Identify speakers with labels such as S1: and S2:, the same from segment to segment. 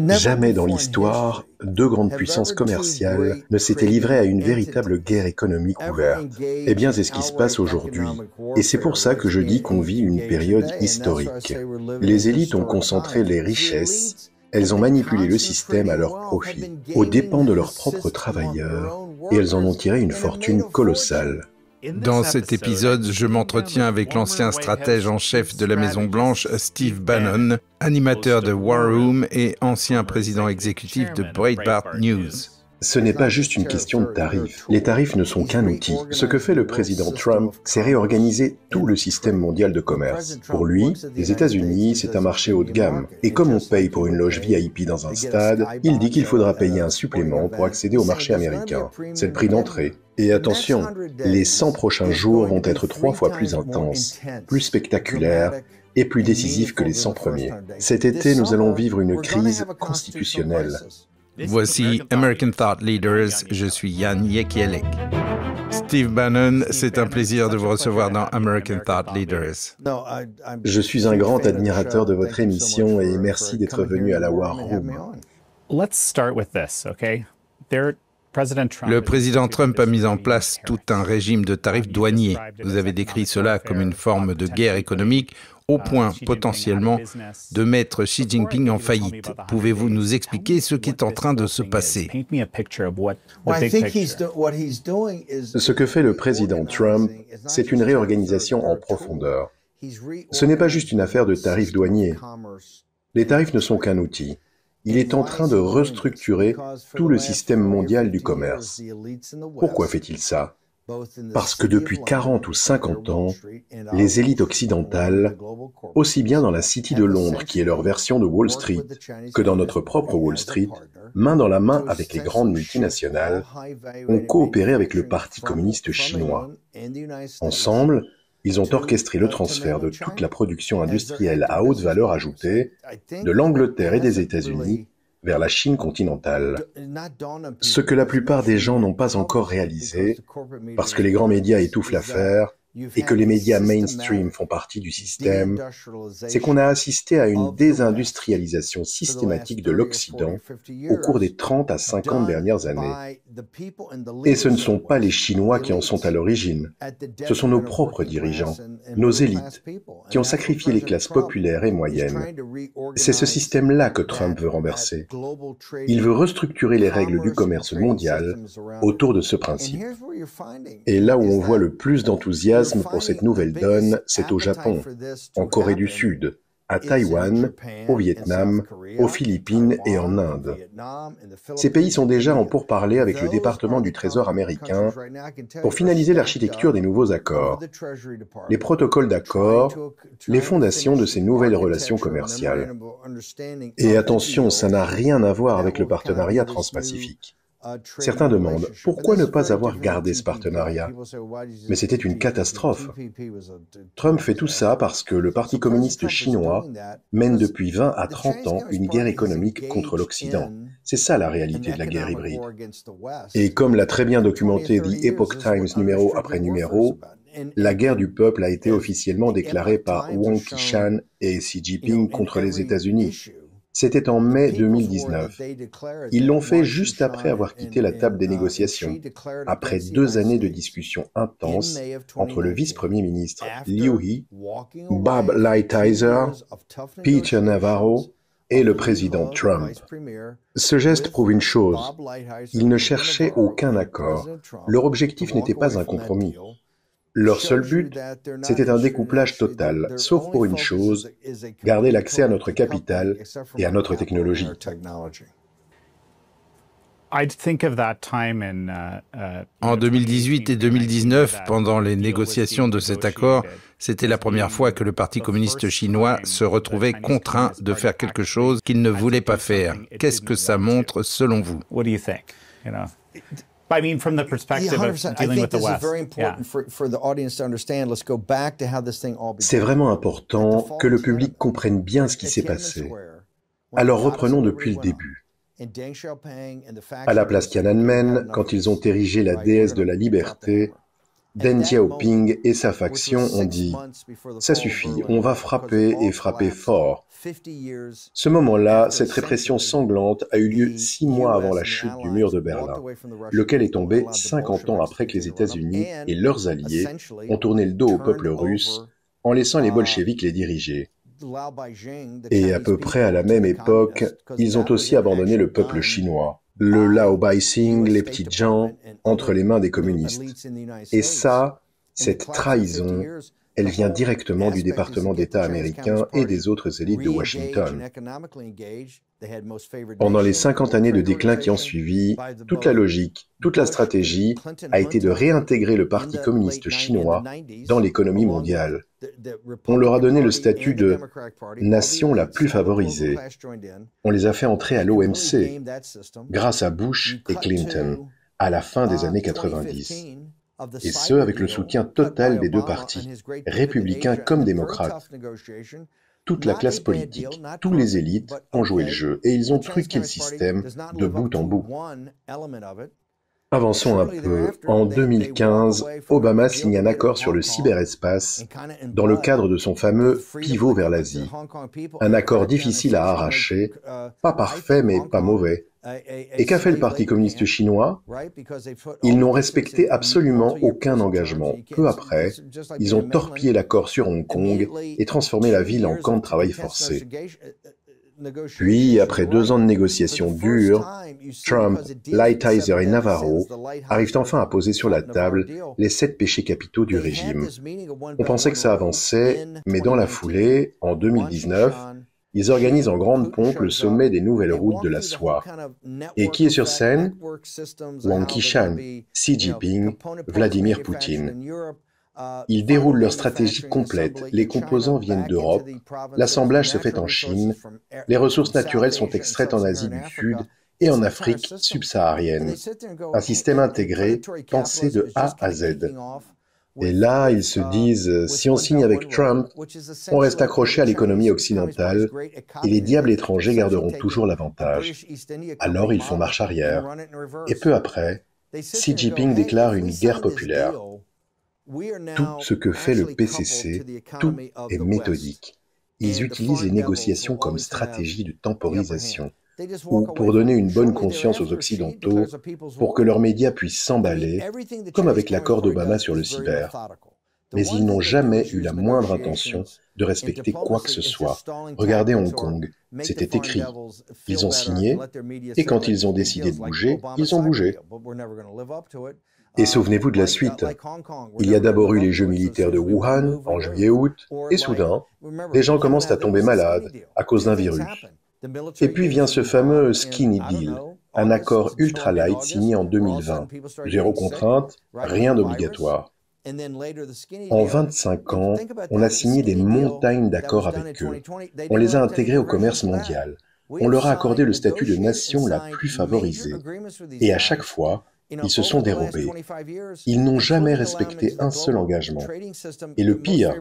S1: Jamais dans l'histoire, deux grandes puissances commerciales ne s'étaient livrées à une véritable guerre économique ouverte. Eh bien, c'est ce qui se passe aujourd'hui. Et c'est pour ça que je dis qu'on vit une période historique. Les élites ont concentré les richesses, elles ont manipulé le système à leur profit, aux dépens de leurs propres travailleurs, et elles en ont tiré une fortune colossale.
S2: Dans cet épisode, je m'entretiens avec l'ancien stratège en chef de la Maison-Blanche, Steve Bannon, animateur de War Room et ancien président exécutif de Breitbart News.
S1: Ce n'est pas juste une question de tarifs. Les tarifs ne sont qu'un outil. Ce que fait le président Trump, c'est réorganiser tout le système mondial de commerce. Pour lui, les États-Unis, c'est un marché haut de gamme. Et comme on paye pour une loge VIP dans un stade, il dit qu'il faudra payer un supplément pour accéder au marché américain. C'est le prix d'entrée. Et attention, les 100 prochains jours vont être 3 fois plus intenses, plus spectaculaires et plus décisifs que les 100 premiers. Cet été, nous allons vivre une crise constitutionnelle.
S2: Voici American Thought Leaders, je suis Yann Yekielek. Steve Bannon, c'est un plaisir de vous recevoir dans American Thought Leaders.
S1: Je suis un grand admirateur de votre émission et merci d'être venu à la War Room.
S2: Le président Trump a mis en place tout un régime de tarifs douaniers. Vous avez décrit cela comme une forme de guerre économique au point potentiellement de mettre Xi Jinping en faillite. Pouvez-vous nous expliquer ce qui est en train de se passer?
S1: Ce que fait le président Trump, c'est une réorganisation en profondeur. Ce n'est pas juste une affaire de tarifs douaniers. Les tarifs ne sont qu'un outil. Il est en train de restructurer tout le système mondial du commerce. Pourquoi fait-il ça? Parce que depuis 40 ou 50 ans, les élites occidentales, aussi bien dans la City de Londres, qui est leur version de Wall Street, que dans notre propre Wall Street, main dans la main avec les grandes multinationales, ont coopéré avec le Parti communiste chinois. Ensemble, ils ont orchestré le transfert de toute la production industrielle à haute valeur ajoutée de l'Angleterre et des États-Unis vers la Chine continentale. Ce que la plupart des gens n'ont pas encore réalisé, parce que les grands médias étouffent l'affaire et que les médias mainstream font partie du système, c'est qu'on a assisté à une désindustrialisation systématique de l'Occident au cours des 30 à 50 dernières années. Et ce ne sont pas les Chinois qui en sont à l'origine, ce sont nos propres dirigeants, nos élites, qui ont sacrifié les classes populaires et moyennes. C'est ce système-là que Trump veut renverser. Il veut restructurer les règles du commerce mondial autour de ce principe. Et là où on voit le plus d'enthousiasme pour cette nouvelle donne, c'est au Japon, en Corée du Sud, à Taïwan, au Vietnam, aux Philippines et en Inde. Ces pays sont déjà en pourparlers avec le département du Trésor américain pour finaliser l'architecture des nouveaux accords, les protocoles d'accord, les fondations de ces nouvelles relations commerciales. Et attention, ça n'a rien à voir avec le partenariat transpacifique. Certains demandent pourquoi ne pas avoir gardé ce partenariat. Mais c'était une catastrophe. Trump fait tout ça parce que le Parti communiste chinois mène depuis 20 à 30 ans une guerre économique contre l'Occident. C'est ça la réalité de la guerre hybride. Et comme l'a très bien documenté The Epoch Times numéro après numéro, la guerre du peuple a été officiellement déclarée par Wang Qishan et Xi Jinping contre les États-Unis. C'était en mai 2019. Ils l'ont fait juste après avoir quitté la table des négociations, après 2 années de discussions intenses entre le vice-premier ministre Liu He, Bob Lighthizer, Peter Navarro et le président Trump. Ce geste prouve une chose, ils ne cherchaient aucun accord. Leur objectif n'était pas un compromis. Leur seul but, c'était un découplage total, sauf pour une chose, garder l'accès à notre capital et à notre technologie.
S2: En 2018 et 2019, pendant les négociations de cet accord, c'était la première fois que le Parti communiste chinois se retrouvait contraint de faire quelque chose qu'il ne voulait pas faire. Qu'est-ce que ça montre selon vous?
S3: From the perspective of dealing with the West.
S1: C'est vraiment important que le public comprenne bien ce qui s'est passé. Alors reprenons depuis le début. À la place Tiananmen, quand ils ont érigé la déesse de la liberté, Deng Xiaoping et sa faction ont dit « Ça suffit, on va frapper et frapper fort ». Ce moment-là, cette répression sanglante a eu lieu 6 mois avant la chute du mur de Berlin, lequel est tombé 50 ans après que les États-Unis et leurs alliés ont tourné le dos au peuple russe en laissant les bolcheviks les diriger. Et à peu près à la même époque, ils ont aussi abandonné le peuple chinois, le Lao Baixing, les petites gens, entre les mains des communistes. Et ça, cette trahison, elle vient directement du département d'État américain et des autres élites de Washington. Pendant les 50 années de déclin qui ont suivi, toute la logique, toute la stratégie a été de réintégrer le Parti communiste chinois dans l'économie mondiale. On leur a donné le statut de nation la plus favorisée. On les a fait entrer à l'OMC, grâce à Bush et Clinton, à la fin des années 90. Et ce, avec le soutien total des deux partis, républicains comme démocrates. Toute la classe politique, tous les élites ont joué le jeu et ils ont truqué le système de bout en bout. Avançons un peu. En 2015, Obama signe un accord sur le cyberespace dans le cadre de son fameux pivot vers l'Asie. Un accord difficile à arracher, pas parfait mais pas mauvais. Et qu'a fait le Parti communiste chinois? Ils n'ont respecté absolument aucun engagement. Peu après, ils ont torpillé l'accord sur Hong Kong et transformé la ville en camp de travail forcé. Puis, après 2 ans de négociations dures, Trump, Lighthizer et Navarro arrivent enfin à poser sur la table les 7 péchés capitaux du régime. On pensait que ça avançait, mais dans la foulée, en 2019, ils organisent en grande pompe le sommet des nouvelles routes de la soie. Et qui est sur scène? Wang Qishan, Xi Jinping, Vladimir Poutine. Ils déroulent leur stratégie complète, les composants viennent d'Europe, l'assemblage se fait en Chine, les ressources naturelles sont extraites en Asie du Sud et en Afrique subsaharienne. Un système intégré, pensé de A à Z. Et là, ils se disent, si on signe avec Trump, on reste accroché à l'économie occidentale et les diables étrangers garderont toujours l'avantage. Alors ils font marche arrière. Et peu après, Xi Jinping déclare une guerre populaire. Tout ce que fait le PCC, tout est méthodique. Ils utilisent les négociations comme stratégie de temporisation, ou pour donner une bonne conscience aux Occidentaux, pour que leurs médias puissent s'emballer, comme avec l'accord d'Obama sur le cyber. Mais ils n'ont jamais eu la moindre intention de respecter quoi que ce soit. Regardez Hong Kong, c'était écrit. Ils ont signé, et quand ils ont décidé de bouger, ils ont bougé. Et souvenez-vous de la suite. Il y a d'abord eu les Jeux militaires de Wuhan, en juillet-août, et soudain, les gens commencent à tomber malades à cause d'un virus. Et puis vient ce fameux Skinny Deal, un accord ultra-light signé en 2020. 0 contrainte, rien d'obligatoire. En 25 ans, on a signé des montagnes d'accords avec eux. On les a intégrés au commerce mondial. On leur a accordé le statut de nation la plus favorisée. Et à chaque fois, ils se sont dérobés. Ils n'ont jamais respecté un seul engagement. Et le pire,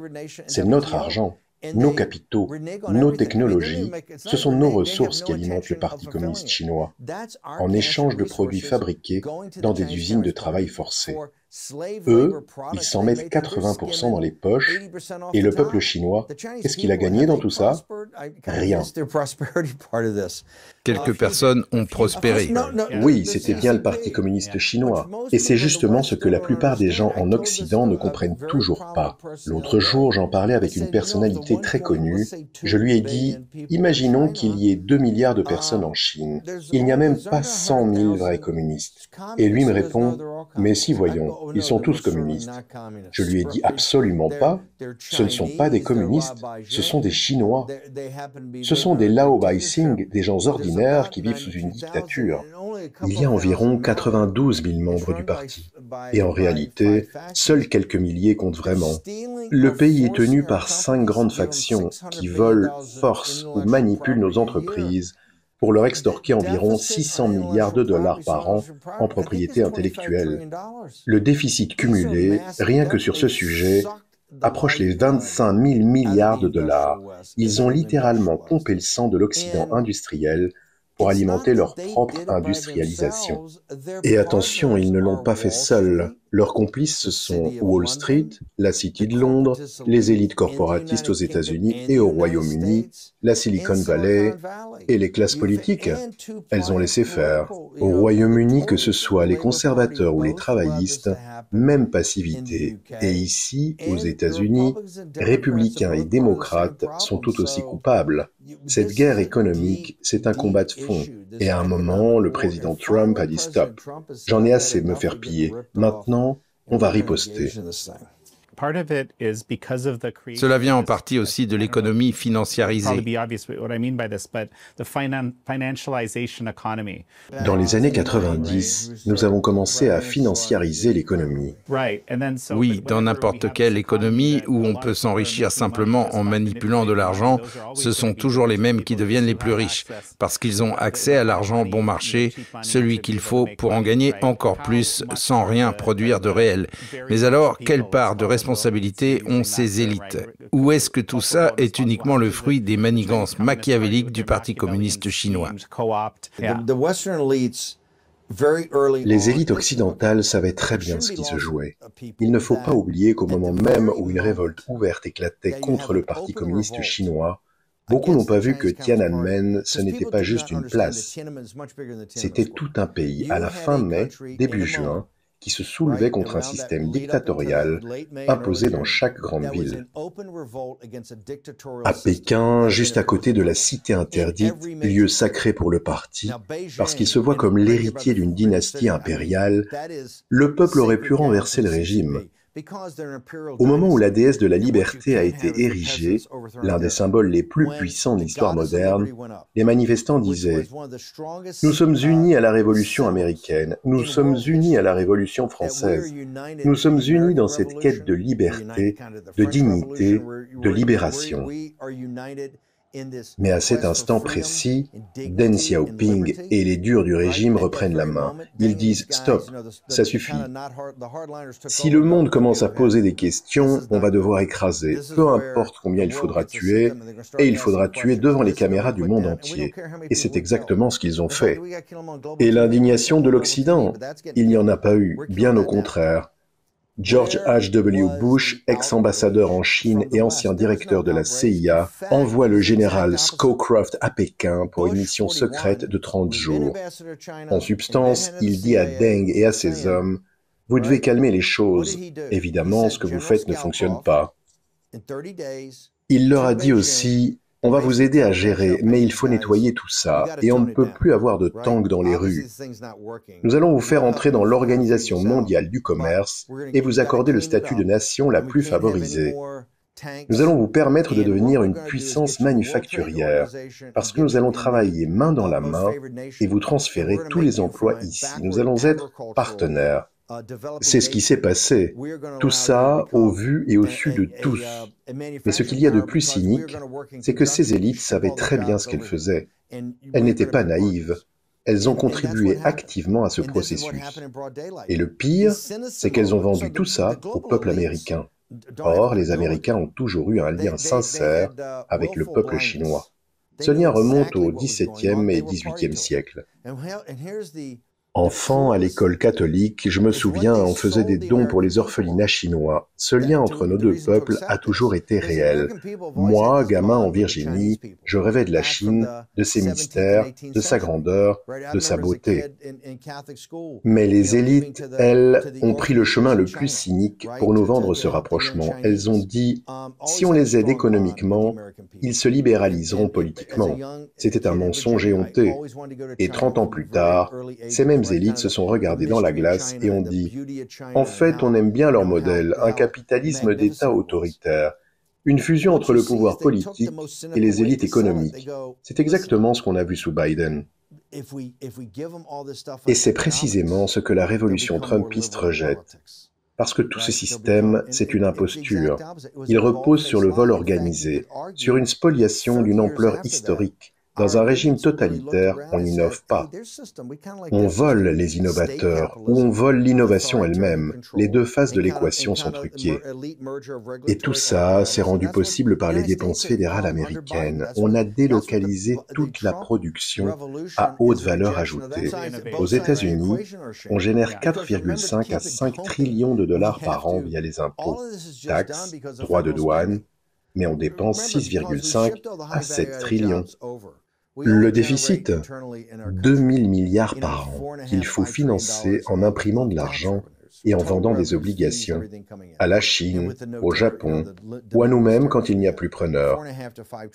S1: c'est notre argent. Nos capitaux, nos technologies, ce sont nos ressources qui alimentent le Parti communiste chinois, en échange de produits fabriqués dans des usines de travail forcé. Eux, ils s'en mettent 80% dans les poches, et le peuple chinois, qu'est-ce qu'il a gagné dans tout ça? Rien.
S2: Quelques personnes ont prospéré.
S1: Oui, c'était bien le Parti communiste chinois. Et c'est justement ce que la plupart des gens en Occident ne comprennent toujours pas. L'autre jour, j'en parlais avec une personnalité très connue. Je lui ai dit, imaginons qu'il y ait 2 milliards de personnes en Chine. Il n'y a même pas 100 000 vrais communistes. Et lui me répond, mais si, voyons, ils sont tous communistes. Je lui ai dit, absolument pas. Ce ne sont pas des communistes, ce sont des Chinois. Ce sont des Lao Baixing, des gens ordinaires qui vivent sous une dictature. Il y a environ 92 000 membres du parti. Et en réalité, seuls quelques milliers comptent vraiment. Le pays est tenu par 5 grandes factions qui volent, forcent ou manipulent nos entreprises pour leur extorquer environ 600 milliards de dollars par an en propriété intellectuelle. Le déficit cumulé, rien que sur ce sujet, approche les 25 000 milliards de dollars. Ils ont littéralement pompé le sang de l'Occident industriel pour alimenter leur propre industrialisation. Et attention, ils ne l'ont pas fait seuls. Leurs complices, ce sont Wall Street, la City de Londres, les élites corporatistes aux États-Unis et au Royaume-Uni, la Silicon Valley et les classes politiques. Elles ont laissé faire. Au Royaume-Uni, que ce soit les conservateurs ou les travaillistes, même passivité. Et ici, aux États-Unis, républicains et démocrates sont tout aussi coupables. Cette guerre économique, c'est un combat de fond. Et à un moment, le président Trump a dit stop. J'en ai assez de me faire piller. Maintenant, on va riposter.
S2: Cela vient en partie aussi de l'économie financiarisée.
S1: Dans les années 90, nous avons commencé à financiariser l'économie.
S2: Oui, dans n'importe quelle économie où on peut s'enrichir simplement en manipulant de l'argent, ce sont toujours les mêmes qui deviennent les plus riches, parce qu'ils ont accès à l'argent bon marché, celui qu'il faut pour en gagner encore plus sans rien produire de réel. Mais alors, quelle part de responsabilité ont ces élites? Ou est-ce que tout ça est uniquement le fruit des manigances machiavéliques du Parti communiste chinois?
S1: Les élites occidentales savaient très bien ce qui se jouait. Il ne faut pas oublier qu'au moment même où une révolte ouverte éclatait contre le Parti communiste chinois, beaucoup n'ont pas vu que Tiananmen, ce n'était pas juste une place. C'était tout un pays, à la fin mai, début juin, qui se soulevait contre un système dictatorial imposé dans chaque grande ville. À Pékin, juste à côté de la cité interdite, lieu sacré pour le parti, parce qu'il se voit comme l'héritier d'une dynastie impériale, le peuple aurait pu renverser le régime. Au moment où la déesse de la liberté a été érigée, l'un des symboles les plus puissants de l'histoire moderne, les manifestants disaient « Nous sommes unis à la Révolution américaine, nous sommes unis à la Révolution française, nous sommes unis dans cette quête de liberté, de dignité, de libération. » Mais à cet instant précis, Deng Xiaoping et les durs du régime reprennent la main. Ils disent « Stop, ça suffit. Si le monde commence à poser des questions, on va devoir écraser, peu importe combien il faudra tuer, et il faudra tuer devant les caméras du monde entier. » Et c'est exactement ce qu'ils ont fait. Et l'indignation de l'Occident, il n'y en a pas eu, bien au contraire. George H.W. Bush, ex-ambassadeur en Chine et ancien directeur de la CIA, envoie le général Scowcroft à Pékin pour une mission secrète de 30 jours. En substance, il dit à Deng et à ses hommes « Vous devez calmer les choses. Évidemment, ce que vous faites ne fonctionne pas. » Il leur a dit aussi « On va vous aider à gérer, mais il faut nettoyer tout ça, et on ne peut plus avoir de tanks dans les rues. Nous allons vous faire entrer dans l'Organisation mondiale du commerce et vous accorder le statut de nation la plus favorisée. Nous allons vous permettre de devenir une puissance manufacturière, parce que nous allons travailler main dans la main et vous transférer tous les emplois ici. Nous allons être partenaires. » C'est ce qui s'est passé. Tout ça au vu et au su de tous. Mais ce qu'il y a de plus cynique, c'est que ces élites savaient très bien ce qu'elles faisaient. Elles n'étaient pas naïves. Elles ont contribué activement à ce processus. Et le pire, c'est qu'elles ont vendu tout ça au peuple américain. Or, les Américains ont toujours eu un lien sincère avec le peuple chinois. Ce lien remonte au XVIIe et XVIIIe siècle. Enfant, à l'école catholique, je me souviens, on faisait des dons pour les orphelinats chinois. Ce lien entre nos deux peuples a toujours été réel. Moi, gamin en Virginie, je rêvais de la Chine, de ses mystères, de sa grandeur, de sa beauté. Mais les élites, elles, ont pris le chemin le plus cynique pour nous vendre ce rapprochement. Elles ont dit, si on les aide économiquement, ils se libéraliseront politiquement. C'était un mensonge éhonté. Et 30 ans plus tard, ces mêmes élites se sont regardées dans la glace et ont dit « En fait, on aime bien leur modèle, un capitalisme d'État autoritaire, une fusion entre le pouvoir politique et les élites économiques. » C'est exactement ce qu'on a vu sous Biden. Et c'est précisément ce que la révolution trumpiste rejette. Parce que tout ce système, c'est une imposture. Il repose sur le vol organisé, sur une spoliation d'une ampleur historique. Dans un régime totalitaire, on n'innove pas. On vole les innovateurs ou on vole l'innovation elle-même. Les deux faces de l'équation sont truquées. Et tout ça s'est rendu possible par les dépenses fédérales américaines. On a délocalisé toute la production à haute valeur ajoutée. Aux États-Unis, on génère 4,5 à 5 trillions de dollars par an via les impôts, taxes, droits de douane, mais on dépense 6,5 à 7 trillions. Le déficit, 2000 milliards par an, qu'il faut financer en imprimant de l'argent et en vendant des obligations à la Chine, au Japon ou à nous-mêmes quand il n'y a plus preneur.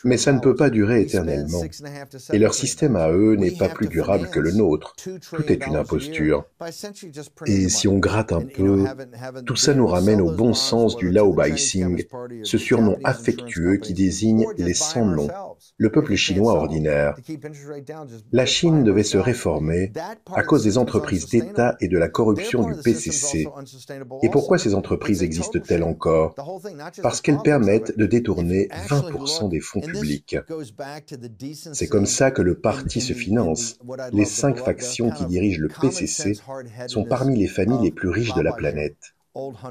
S1: Mais ça ne peut pas durer éternellement. Et leur système à eux n'est pas plus durable que le nôtre. Tout est une imposture. Et si on gratte un peu, tout ça nous ramène au bon sens du Laobaixing, ce surnom affectueux qui désigne les sans-noms, le peuple chinois ordinaire. La Chine devait se réformer à cause des entreprises d'État et de la corruption du PCC. Et pourquoi ces entreprises existent-elles encore? Parce qu'elles permettent de détourner 20% des fonds publics. C'est comme ça que le parti se finance. Les 5 factions qui dirigent le PCC sont parmi les familles les plus riches de la planète.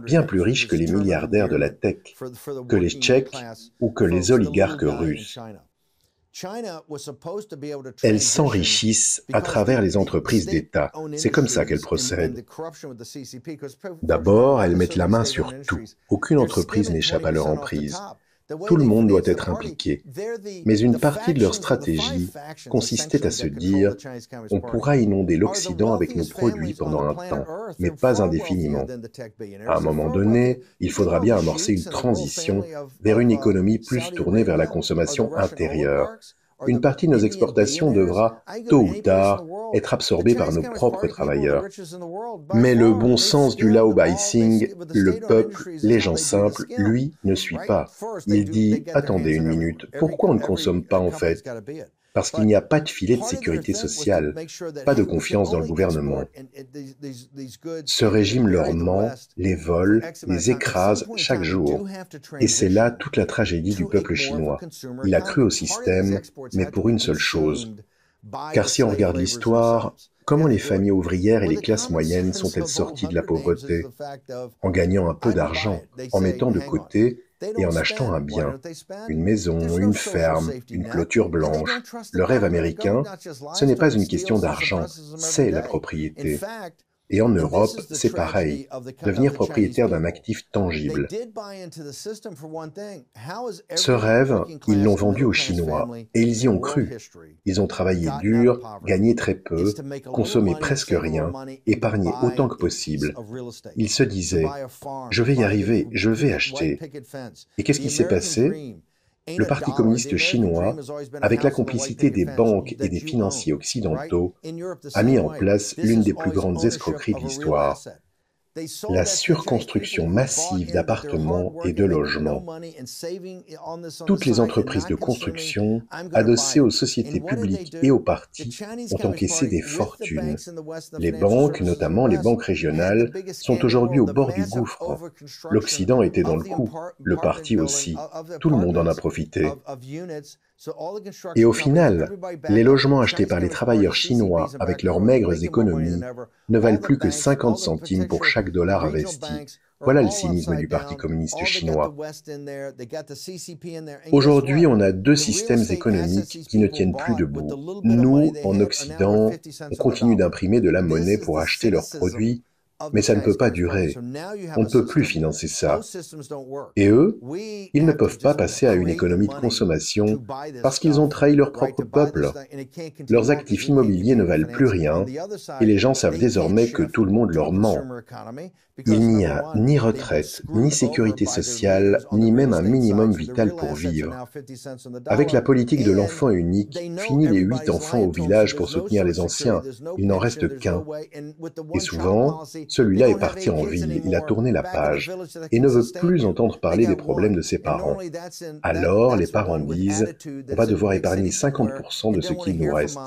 S1: Bien plus riches que les milliardaires de la tech, que les Tchèques ou que les oligarques russes. Elles s'enrichissent à travers les entreprises d'État. C'est comme ça qu'elles procèdent. D'abord, elles mettent la main sur tout. Aucune entreprise n'échappe à leur emprise. Tout le monde doit être impliqué. Mais une partie de leur stratégie consistait à se dire « on pourra inonder l'Occident avec nos produits pendant un temps, mais pas indéfiniment. À un moment donné, il faudra bien amorcer une transition vers une économie plus tournée vers la consommation intérieure. Une partie de nos exportations devra, tôt ou tard, être absorbée par nos propres travailleurs. Mais le bon sens du Laobaixing, le peuple, les gens simples, lui, ne suit pas. Il dit « Attendez une minute, pourquoi on ne consomme pas en fait ?» Parce qu'il n'y a pas de filet de sécurité sociale, pas de confiance dans le gouvernement. Ce régime leur ment, les vole, les écrase chaque jour. Et c'est là toute la tragédie du peuple chinois. Il a cru au système, mais pour une seule chose. Car si on regarde l'histoire, comment les familles ouvrières et les classes moyennes sont-elles sorties de la pauvreté? En gagnant un peu d'argent, en mettant de côté et en achetant un bien, une maison, une ferme, une clôture blanche. Le rêve américain, ce n'est pas une question d'argent, c'est la propriété. Et en Europe, c'est pareil, devenir propriétaire d'un actif tangible. Ce rêve, ils l'ont vendu aux Chinois, et ils y ont cru. Ils ont travaillé dur, gagné très peu, consommé presque rien, épargné autant que possible. Ils se disaient « je vais y arriver, je vais acheter ». Et qu'est-ce qui s'est passé ? Le Parti communiste chinois, avec la complicité des banques et des financiers occidentaux, a mis en place l'une des plus grandes escroqueries de l'histoire. La surconstruction massive d'appartements et de logements. Toutes les entreprises de construction, adossées aux sociétés publiques et aux partis, ont encaissé des fortunes. Les banques, notamment les banques régionales, sont aujourd'hui au bord du gouffre. L'Occident était dans le coup, le parti aussi. Tout le monde en a profité. Et au final, les logements achetés par les travailleurs chinois avec leurs maigres économies ne valent plus que 50 centimes pour chaque dollar investi. Voilà le cynisme du Parti communiste chinois. Aujourd'hui, on a 2 systèmes économiques qui ne tiennent plus debout. Nous, en Occident, on continue d'imprimer de la monnaie pour acheter leurs produits, mais ça ne peut pas durer. On ne peut plus financer ça. Et eux, ils ne peuvent pas passer à une économie de consommation parce qu'ils ont trahi leur propre peuple. Leurs actifs immobiliers ne valent plus rien et les gens savent désormais que tout le monde leur ment. Il n'y a ni retraite, ni sécurité sociale, ni même un minimum vital pour vivre. Avec la politique de l'enfant unique, fini les 8 enfants au village pour soutenir les anciens, il n'en reste qu'un. Et souvent, celui-là est parti en ville, il a tourné la page et ne veut plus entendre parler des problèmes de ses parents. Alors, les parents disent « on va devoir épargner 50% de ce qu'il nous reste ».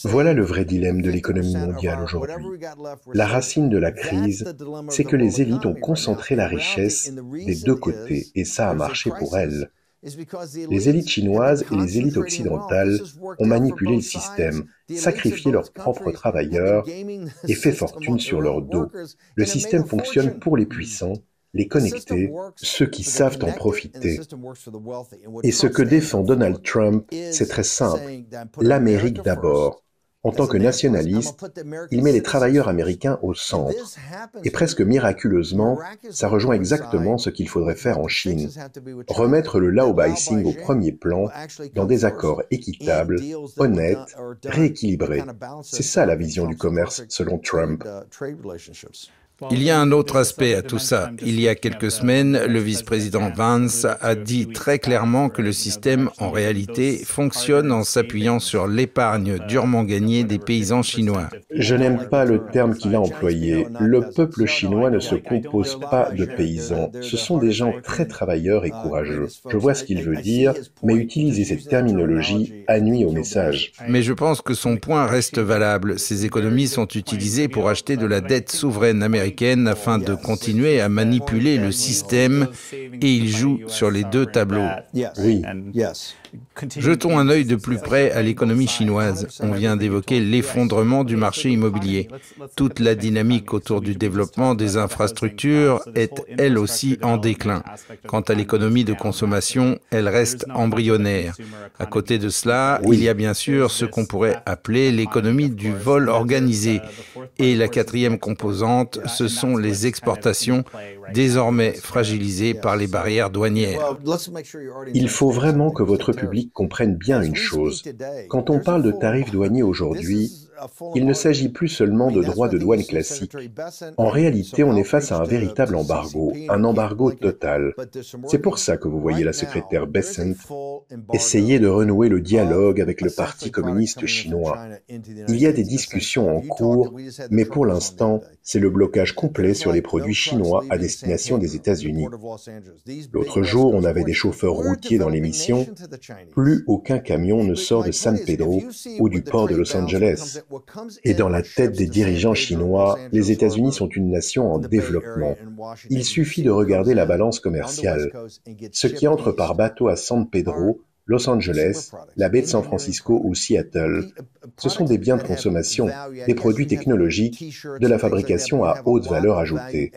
S1: Voilà le vrai dilemme de l'économie mondiale aujourd'hui. La racine de la crise, c'est que les élites ont concentré la richesse des 2 côtés, et ça a marché pour elles. Les élites chinoises et les élites occidentales ont manipulé le système, sacrifié leurs propres travailleurs et fait fortune sur leur dos. Le système fonctionne pour les puissants, les connectés, ceux qui savent en profiter. Et ce que défend Donald Trump, c'est très simple. L'Amérique d'abord. En tant que nationaliste, il met les travailleurs américains au centre. Et presque miraculeusement, ça rejoint exactement ce qu'il faudrait faire en Chine. Remettre le Laobaixing au premier plan dans des accords équitables, honnêtes, rééquilibrés. C'est ça la vision du commerce selon Trump.
S2: Il y a un autre aspect à tout ça. Il y a quelques semaines, le vice-président Vance a dit très clairement que le système, en réalité, fonctionne en s'appuyant sur l'épargne durement gagnée des paysans chinois.
S1: Je n'aime pas le terme qu'il a employé. Le peuple chinois ne se compose pas de paysans. Ce sont des gens très travailleurs et courageux. Je vois ce qu'il veut dire, mais utiliser cette terminologie nuit au message.
S2: Mais je pense que son point reste valable. Ces économies sont utilisées pour acheter de la dette souveraine américaine afin de continuer à manipuler le système et il joue sur les deux tableaux.
S1: Oui.
S2: Jetons un œil de plus près à l'économie chinoise. On vient d'évoquer l'effondrement du marché immobilier. Toute la dynamique autour du développement des infrastructures est, elle aussi, en déclin. Quant à l'économie de consommation, elle reste embryonnaire. À côté de cela, il y a bien sûr ce qu'on pourrait appeler l'économie du vol organisé. Et la quatrième composante, ce sont les exportations, désormais fragilisées par les barrières douanières.
S1: Il faut vraiment que votre public comprenne bien une chose. Quand on parle de tarifs douaniers aujourd'hui, il ne s'agit plus seulement de droits de douane classiques. En réalité, on est face à un véritable embargo, un embargo total. C'est pour ça que vous voyez la secrétaire Bessent essayer de renouer le dialogue avec le Parti communiste chinois. Il y a des discussions en cours, mais pour l'instant, c'est le blocage complet sur les produits chinois à destination des États-Unis. L'autre jour, on avait des chauffeurs routiers dans l'émission. Plus aucun camion ne sort de San Pedro ou du port de Los Angeles. Et dans la tête des dirigeants chinois, les États-Unis sont une nation en développement. Il suffit de regarder la balance commerciale. Ce qui entre par bateau à San Pedro, Los Angeles, la baie de San Francisco ou Seattle, ce sont des biens de consommation, des produits technologiques, de la fabrication à haute valeur ajoutée.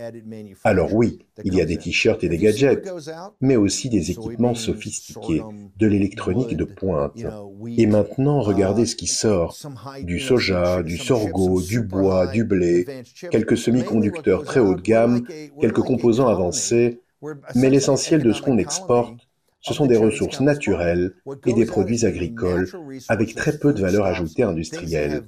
S1: Alors oui, il y a des t-shirts et des gadgets, mais aussi des équipements sophistiqués, de l'électronique de pointe. Et maintenant, regardez ce qui sort. Du soja, du sorgho, du bois, du blé, quelques semi-conducteurs très haut de gamme, quelques composants avancés, mais l'essentiel de ce qu'on exporte, ce sont des ressources naturelles et des produits agricoles avec très peu de valeur ajoutée industrielle,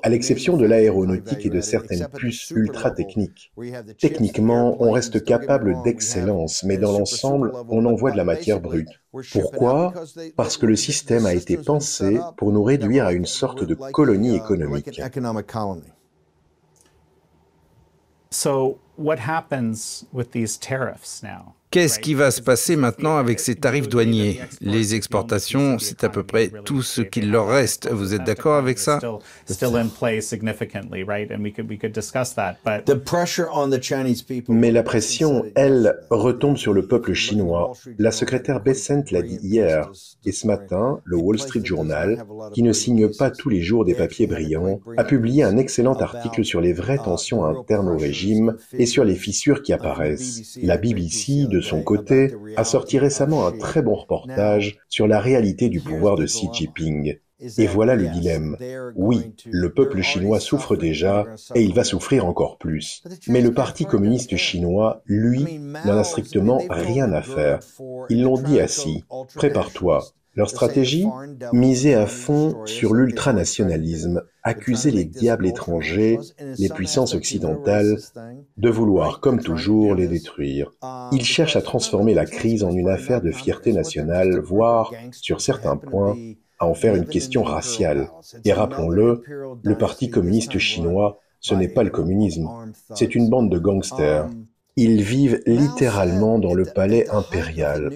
S1: à l'exception de l'aéronautique et de certaines puces ultra techniques. Techniquement, on reste capable d'excellence, mais dans l'ensemble, on envoie de la matière brute. Pourquoi ? Parce que le système a été pensé pour nous réduire à une sorte de colonie économique.
S3: So, what happens with these tariffs now?
S2: Qu'est-ce qui va se passer maintenant avec ces tarifs douaniers? Les exportations, c'est à peu près tout ce qu'il leur reste. Vous êtes d'accord avec ça?
S1: Mais la pression, elle, retombe sur le peuple chinois. La secrétaire Bessent l'a dit hier. Et ce matin, le Wall Street Journal, qui ne signe pas tous les jours des papiers brillants, a publié un excellent article sur les vraies tensions internes au régime et sur les fissures qui apparaissent. La BBC, de son côté, a sorti récemment un très bon reportage sur la réalité du pouvoir de Xi Jinping. Et voilà le dilemme. Oui, le peuple chinois souffre déjà, et il va souffrir encore plus. Mais le Parti communiste chinois, lui, n'en a strictement rien à faire. Ils l'ont dit à Xi, prépare-toi. Leur stratégie? Miser à fond sur l'ultranationalisme, accuser les diables étrangers, les puissances occidentales, de vouloir, comme toujours, les détruire. Ils cherchent à transformer la crise en une affaire de fierté nationale, voire, sur certains points, à en faire une question raciale. Et rappelons-le, le Parti communiste chinois, ce n'est pas le communisme, c'est une bande de gangsters. Ils vivent littéralement dans le palais impérial.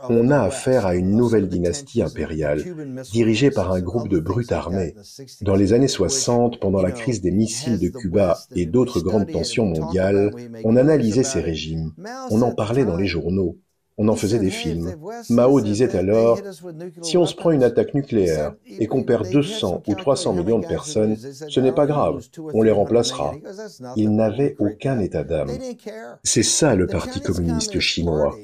S1: On a affaire à une nouvelle dynastie impériale, dirigée par un groupe de brutes armées. Dans les années 60, pendant la crise des missiles de Cuba et d'autres grandes tensions mondiales, on analysait ces régimes. On en parlait dans les journaux. On en faisait des films. Mao disait alors, si on se prend une attaque nucléaire et qu'on perd 200 ou 300 millions de personnes, ce n'est pas grave, on les remplacera. Il n'avait aucun état d'âme. C'est ça le Parti communiste chinois.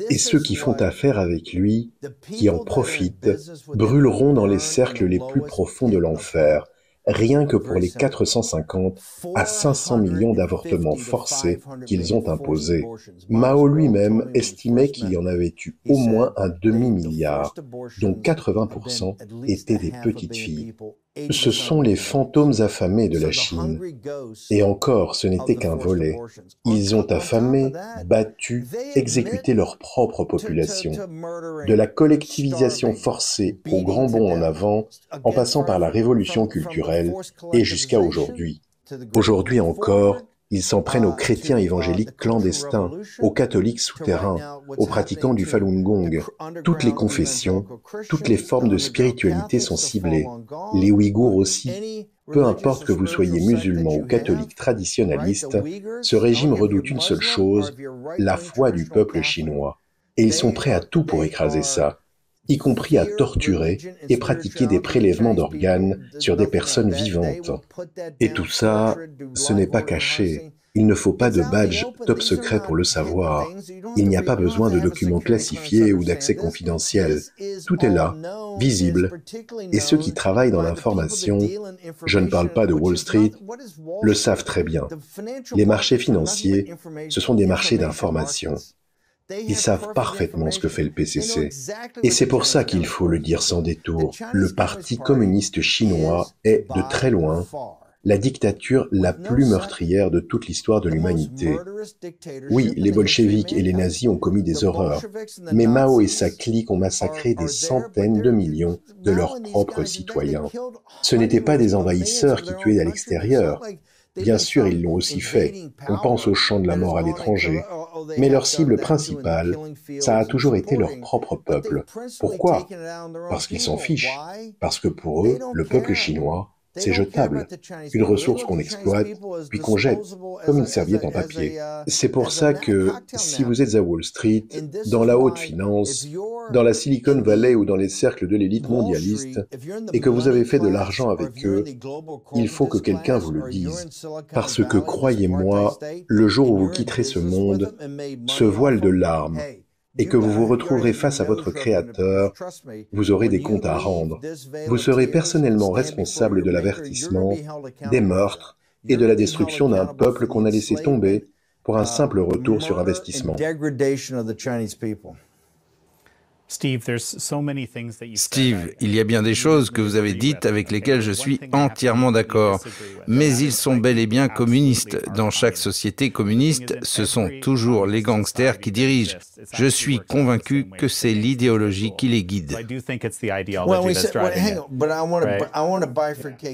S1: Et ceux qui font affaire avec lui, qui en profitent, brûleront dans les cercles les plus profonds de l'enfer, rien que pour les 450 à 500 millions d'avortements forcés qu'ils ont imposés. Mao lui-même estimait qu'il y en avait eu au moins un demi-milliard, dont 80% étaient des petites filles. Ce sont les fantômes affamés de la Chine. Et encore, ce n'était qu'un volet. Ils ont affamé, battu, exécuté leur propre population. De la collectivisation forcée au grand bond en avant, en passant par la révolution culturelle, et jusqu'à aujourd'hui. Aujourd'hui encore, ils s'en prennent aux chrétiens évangéliques clandestins, aux catholiques souterrains, aux pratiquants du Falun Gong. Toutes les confessions, toutes les formes de spiritualité sont ciblées. Les Ouïghours aussi. Peu importe que vous soyez musulman ou catholique traditionnaliste, ce régime redoute une seule chose, la foi du peuple chinois. Et ils sont prêts à tout pour écraser ça, y compris à torturer et pratiquer des prélèvements d'organes sur des personnes vivantes. Et tout ça, ce n'est pas caché. Il ne faut pas de badge top secret pour le savoir. Il n'y a pas besoin de documents classifiés ou d'accès confidentiel. Tout est là, visible. Et ceux qui travaillent dans l'information, je ne parle pas de Wall Street, le savent très bien. Les marchés financiers, ce sont des marchés d'information. Ils savent parfaitement ce que fait le PCC. Et c'est pour ça qu'il faut le dire sans détour. Le Parti communiste chinois est, de très loin, la dictature la plus meurtrière de toute l'histoire de l'humanité. Oui, les bolcheviks et les nazis ont commis des horreurs, mais Mao et sa clique ont massacré des centaines de millions de leurs propres citoyens. Ce n'étaient pas des envahisseurs qui tuaient à l'extérieur. Bien sûr, ils l'ont aussi fait. On pense aux champs de la mort à l'étranger. Mais leur cible principale, ça a toujours été leur propre peuple. Pourquoi? Parce qu'ils s'en fichent. Parce que pour eux, le peuple chinois, c'est jetable. Une ressource qu'on exploite, puis qu'on jette, comme une serviette en papier. C'est pour ça que, si vous êtes à Wall Street, dans la haute finance, dans la Silicon Valley ou dans les cercles de l'élite mondialiste, et que vous avez fait de l'argent avec eux, il faut que quelqu'un vous le dise. Parce que, croyez-moi, le jour où vous quitterez ce monde, ce voile de larmes, et que vous vous retrouverez face à votre Créateur, vous aurez des comptes à rendre. Vous serez personnellement responsable de l'avertissement, des meurtres et de la destruction d'un peuple qu'on a laissé tomber pour un simple retour sur investissement.
S2: Steve, il y a bien des choses que vous avez dites avec lesquelles je suis entièrement d'accord, mais ils sont bel et bien communistes. Dans chaque société communiste, ce sont toujours les gangsters qui dirigent. Je suis convaincu que c'est l'idéologie qui les guide.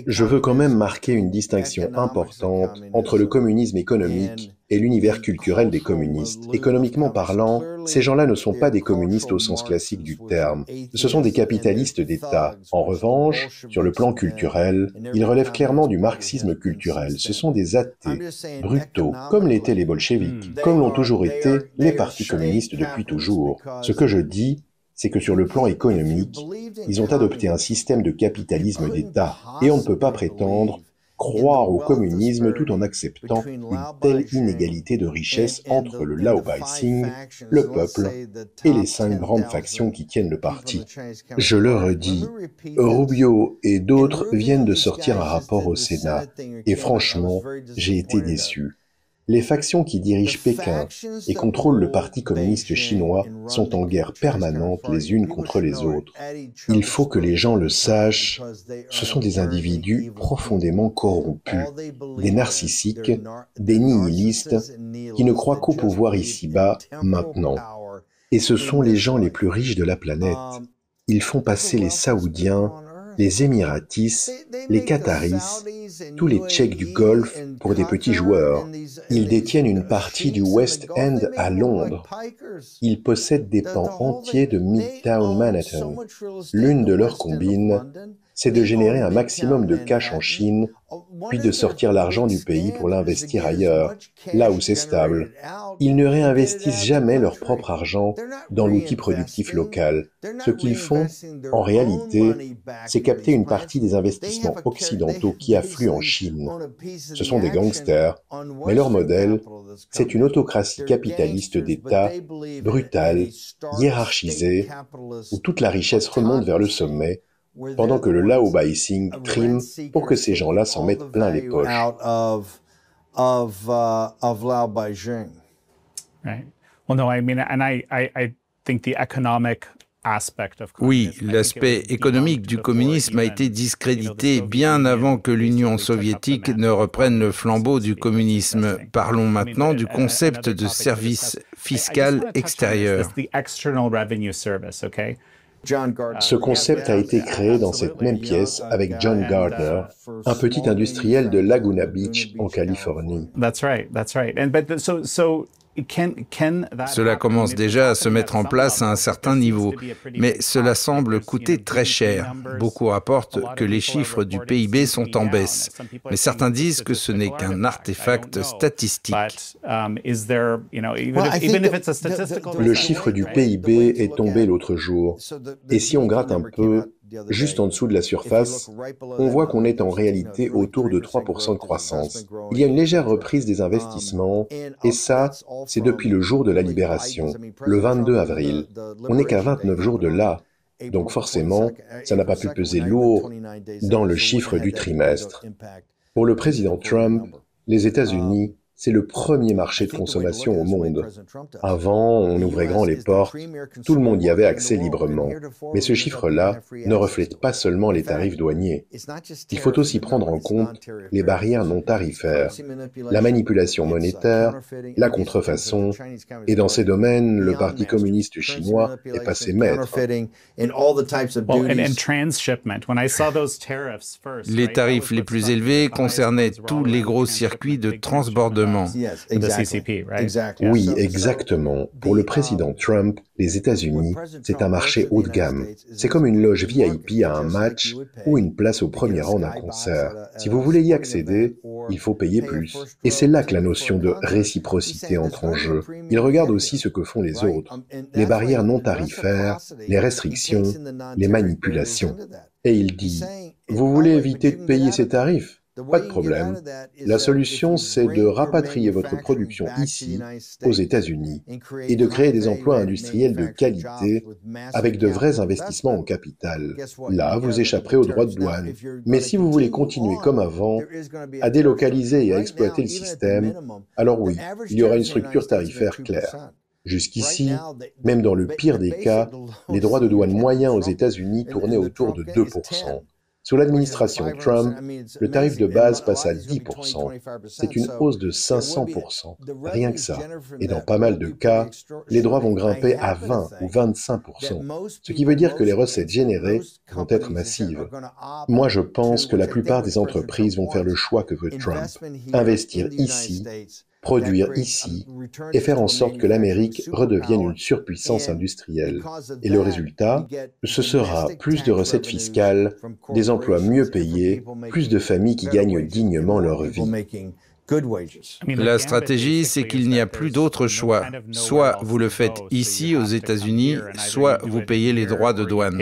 S1: Je veux quand même marquer une distinction importante entre le communisme économique et l'univers culturel des communistes. Économiquement parlant, ces gens-là ne sont pas des communistes au sens classique du terme. Ce sont des capitalistes d'État. En revanche, sur le plan culturel, ils relèvent clairement du marxisme culturel. Ce sont des athées, brutaux, comme l'étaient les bolcheviks, comme l'ont toujours été les partis communistes depuis toujours. Ce que je dis, c'est que sur le plan économique, ils ont adopté un système de capitalisme d'État. Et on ne peut pas prétendre croire au communisme tout en acceptant une telle inégalité de richesse entre le Laobaixing, le peuple et les 5 grandes factions qui tiennent le parti. Je le redis, Rubio et d'autres viennent de sortir un rapport au Sénat, et franchement, j'ai été déçu. Les factions qui dirigent Pékin et contrôlent le Parti communiste chinois sont en guerre permanente les unes contre les autres. Il faut que les gens le sachent, ce sont des individus profondément corrompus, des narcissiques, des nihilistes, qui ne croient qu'au pouvoir ici-bas, maintenant. Et ce sont les gens les plus riches de la planète. Ils font passer les Saoudiens, les Émiratis, les Qataris, tous les Tchèques du Golfe pour des petits joueurs. Ils détiennent une partie du West End à Londres. Ils possèdent des pans entiers de Midtown Manhattan. L'une de leurs combines, c'est de générer un maximum de cash en Chine puis de sortir l'argent du pays pour l'investir ailleurs, là où c'est stable. Ils ne réinvestissent jamais leur propre argent dans l'outil productif local. Ce qu'ils font, en réalité, c'est capter une partie des investissements occidentaux qui affluent en Chine. Ce sont des gangsters, mais leur modèle, c'est une autocratie capitaliste d'État, brutale, hiérarchisée, où toute la richesse remonte vers le sommet, pendant que le Laobaixing trime pour que ces gens-là s'en mettent plein les poches.
S2: Oui, l'aspect économique du communisme a été discrédité bien avant que l'Union soviétique ne reprenne le flambeau du communisme. Parlons maintenant du concept de service fiscal extérieur.
S1: Ce concept a été créé dans cette même pièce avec John Gardner, un petit industriel de Laguna Beach en Californie.
S2: Cela commence déjà à se mettre en place à un certain niveau, mais cela semble coûter très cher. Beaucoup rapportent que les chiffres du PIB sont en baisse, mais certains disent que ce n'est qu'un artefact statistique.
S1: Le chiffre du PIB est tombé l'autre jour, et si on gratte un peu, juste en dessous de la surface, on voit qu'on est en réalité autour de 3% de croissance. Il y a une légère reprise des investissements, et ça, c'est depuis le jour de la libération, le 22 avril. On n'est qu'à 29 jours de là, donc forcément, ça n'a pas pu peser lourd dans le chiffre du trimestre. Pour le président Trump, les États-Unis, c'est le premier marché de consommation au monde. Avant, on ouvrait grand les portes, tout le monde y avait accès librement. Mais ce chiffre-là ne reflète pas seulement les tarifs douaniers. Il faut aussi prendre en compte les barrières non tarifaires, la manipulation monétaire, la contrefaçon, et dans ces domaines, le Parti communiste chinois est passé maître.
S2: Les tarifs les plus élevés concernaient tous les gros circuits de transbordement.
S1: Oui, exactement. Pour le président Trump, les États-Unis, c'est un marché haut de gamme. C'est comme une loge VIP à un match ou une place au premier rang d'un concert. Si vous voulez y accéder, il faut payer plus. Et c'est là que la notion de réciprocité entre en jeu. Il regarde aussi ce que font les autres, les barrières non tarifaires, les restrictions, les manipulations. Et il dit, vous voulez éviter de payer ces tarifs ? Pas de problème. La solution, c'est de rapatrier votre production ici, aux États-Unis, et de créer des emplois industriels de qualité avec de vrais investissements en capital. Là, vous échapperez aux droits de douane. Mais si vous voulez continuer comme avant, à délocaliser et à exploiter le système, alors oui, il y aura une structure tarifaire claire. Jusqu'ici, même dans le pire des cas, les droits de douane moyens aux États-Unis tournaient autour de 2%. Sous l'administration Trump, le tarif de base passe à 10%. C'est une hausse de 500%, rien que ça. Et dans pas mal de cas, les droits vont grimper à 20 ou 25%, ce qui veut dire que les recettes générées vont être massives. Moi, je pense que la plupart des entreprises vont faire le choix que veut Trump, investir ici, produire ici et faire en sorte que l'Amérique redevienne une surpuissance industrielle. Et le résultat, ce sera plus de recettes fiscales, des emplois mieux payés, plus de familles qui gagnent dignement leur vie.
S2: La stratégie, c'est qu'il n'y a plus d'autre choix. Soit vous le faites ici aux États-Unis, soit vous payez les droits de douane.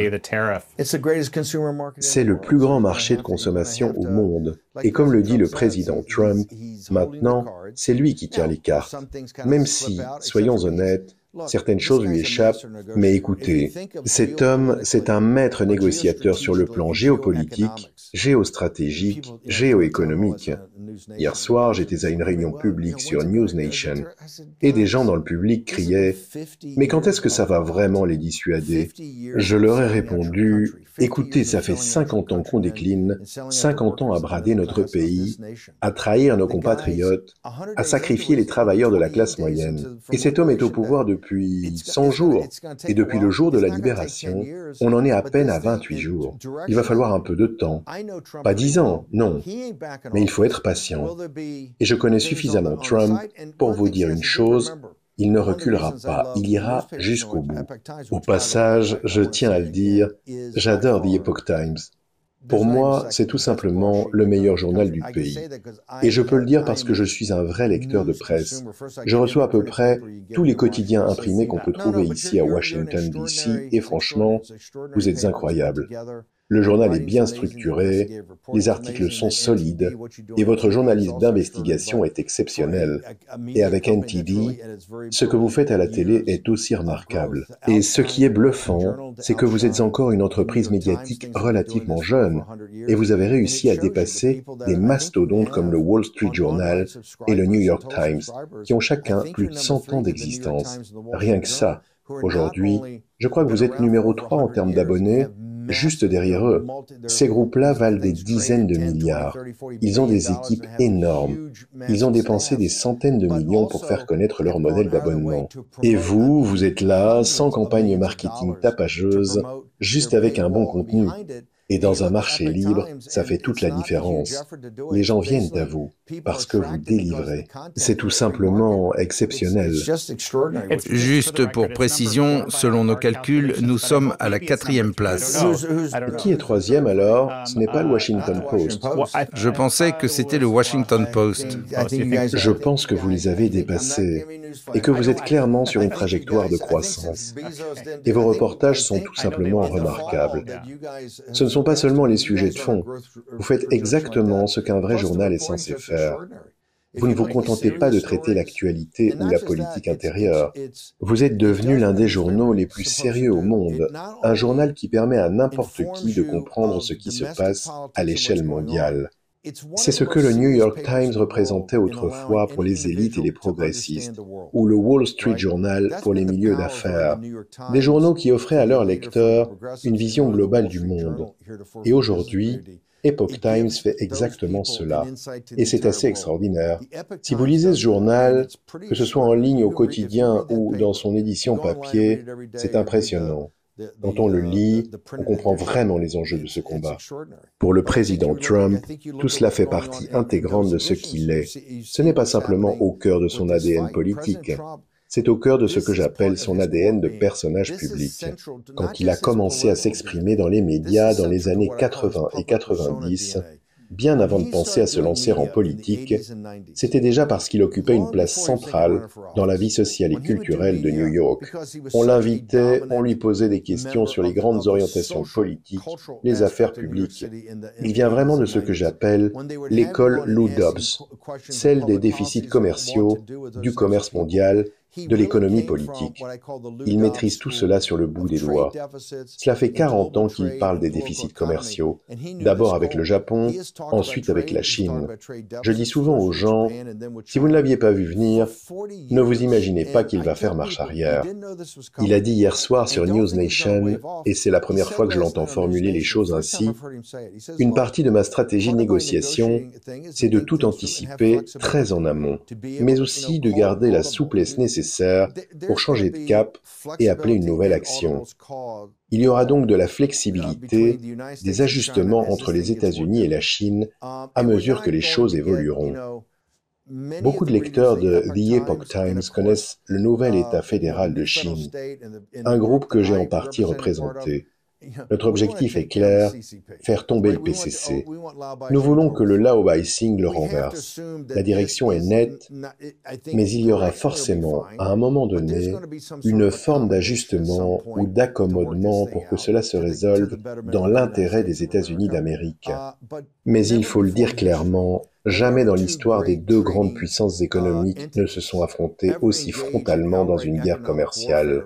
S1: C'est le plus grand marché de consommation au monde. Et comme le dit le président Trump, maintenant, c'est lui qui tient les cartes. Même si, soyons honnêtes, certaines choses lui échappent, mais écoutez, cet homme, c'est un maître négociateur sur le plan géopolitique, géostratégique, géoéconomique. Hier soir, j'étais à une réunion publique sur News Nation, et des gens dans le public criaient « Mais quand est-ce que ça va vraiment les dissuader ?» Je leur ai répondu « Écoutez, ça fait 50 ans qu'on décline, 50 ans à brader notre pays, à trahir nos compatriotes, à sacrifier les travailleurs de la classe moyenne. Et cet homme est au pouvoir depuis 100 jours. Et depuis le jour de la libération, on en est à peine à 28 jours. Il va falloir un peu de temps. Pas 10 ans, non. Mais il faut être patient. Et je connais suffisamment Trump pour vous dire une chose, il ne reculera pas, il ira jusqu'au bout. Au passage, je tiens à le dire, j'adore The Epoch Times. Pour moi, c'est tout simplement le meilleur journal du pays. Et je peux le dire parce que je suis un vrai lecteur de presse. Je reçois à peu près tous les quotidiens imprimés qu'on peut trouver ici à Washington, D.C. et franchement, vous êtes incroyables. Le journal est bien structuré, les articles sont solides et votre journalisme d'investigation est exceptionnel. Et avec NTD, ce que vous faites à la télé est aussi remarquable. Et ce qui est bluffant, c'est que vous êtes encore une entreprise médiatique relativement jeune et vous avez réussi à dépasser des mastodontes comme le Wall Street Journal et le New York Times, qui ont chacun plus de 100 ans d'existence. Rien que ça. Aujourd'hui, je crois que vous êtes numéro 3 en termes d'abonnés, juste derrière eux. Ces groupes-là valent des dizaines de milliards. Ils ont des équipes énormes. Ils ont dépensé des centaines de millions pour faire connaître leur modèle d'abonnement. Et vous, vous êtes là, sans campagne marketing tapageuse, juste avec un bon contenu. Et dans un marché libre, ça fait toute la différence. Les gens viennent à vous parce que vous délivrez. C'est tout simplement exceptionnel.
S2: Juste pour précision, selon nos calculs, nous sommes à la 4e place.
S1: Qui est 3e alors? Ce n'est pas le Washington Post.
S2: Je pensais que c'était le Washington Post.
S1: Je pense que vous les avez dépassés et que vous êtes clairement sur une trajectoire de croissance. Et vos reportages sont tout simplement remarquables. Ce ne sont pas seulement les sujets de fond. Vous faites exactement ce qu'un vrai journal est censé faire. Vous ne vous contentez pas de traiter l'actualité ou la politique intérieure. Vous êtes devenu l'un des journaux les plus sérieux au monde, un journal qui permet à n'importe qui de comprendre ce qui se passe à l'échelle mondiale. C'est ce que le New York Times représentait autrefois pour les élites et les progressistes, ou le Wall Street Journal pour les milieux d'affaires, des journaux qui offraient à leurs lecteurs une vision globale du monde. Et aujourd'hui, Epoch Times fait exactement cela, et c'est assez extraordinaire. Si vous lisez ce journal, que ce soit en ligne au quotidien ou dans son édition papier, c'est impressionnant. Quand on le lit, on comprend vraiment les enjeux de ce combat. Pour le président Trump, tout cela fait partie intégrante de ce qu'il est. Ce n'est pas simplement au cœur de son ADN politique. C'est au cœur de ce que j'appelle son ADN de personnage public. Quand il a commencé à s'exprimer dans les médias dans les années 80 et 90, bien avant de penser à se lancer en politique, c'était déjà parce qu'il occupait une place centrale dans la vie sociale et culturelle de New York. On l'invitait, on lui posait des questions sur les grandes orientations politiques, les affaires publiques. Il vient vraiment de ce que j'appelle l'école Lou Dobbs, celle des déficits commerciaux, du commerce mondial, de l'économie politique. Il maîtrise tout cela sur le bout des doigts. Cela fait 40 ans qu'il parle des déficits commerciaux, d'abord avec le Japon, ensuite avec la Chine. Je dis souvent aux gens, si vous ne l'aviez pas vu venir, ne vous imaginez pas qu'il va faire marche arrière. Il a dit hier soir sur News Nation, et c'est la première fois que je l'entends formuler les choses ainsi, une partie de ma stratégie de négociation, c'est de tout anticiper très en amont, mais aussi de garder la souplesse nécessaire pour changer de cap et appeler une nouvelle action. Il y aura donc de la flexibilité, des ajustements entre les États-Unis et la Chine à mesure que les choses évolueront. Beaucoup de lecteurs de The Epoch Times connaissent le nouvel État fédéral de Chine, un groupe que j'ai en partie représenté. Notre objectif est clair, faire tomber le PCC. Nous voulons que le Laobaicing le renverse. La direction est nette, mais il y aura forcément, à un moment donné, une forme d'ajustement ou d'accommodement pour que cela se résolve dans l'intérêt des États-Unis d'Amérique. Mais il faut le dire clairement, jamais dans l'histoire des deux grandes puissances économiques ne se sont affrontées aussi frontalement dans une guerre commerciale.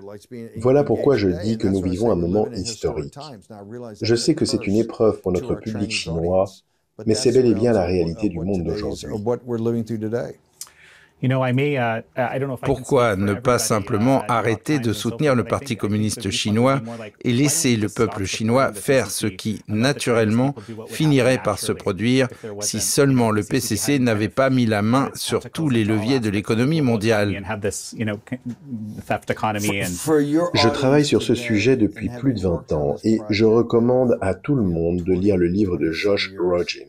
S1: Voilà pourquoi je dis que nous vivons un moment historique. Je sais que c'est une épreuve pour notre public chinois, mais c'est bel et bien la réalité du monde d'aujourd'hui.
S2: Pourquoi ne pas simplement arrêter de soutenir le Parti communiste chinois et laisser le peuple chinois faire ce qui, naturellement, finirait par se produire si seulement le PCC n'avait pas mis la main sur tous les leviers de l'économie mondiale?
S1: Je travaille sur ce sujet depuis plus de 20 ans et je recommande à tout le monde de lire le livre de Josh Rogin.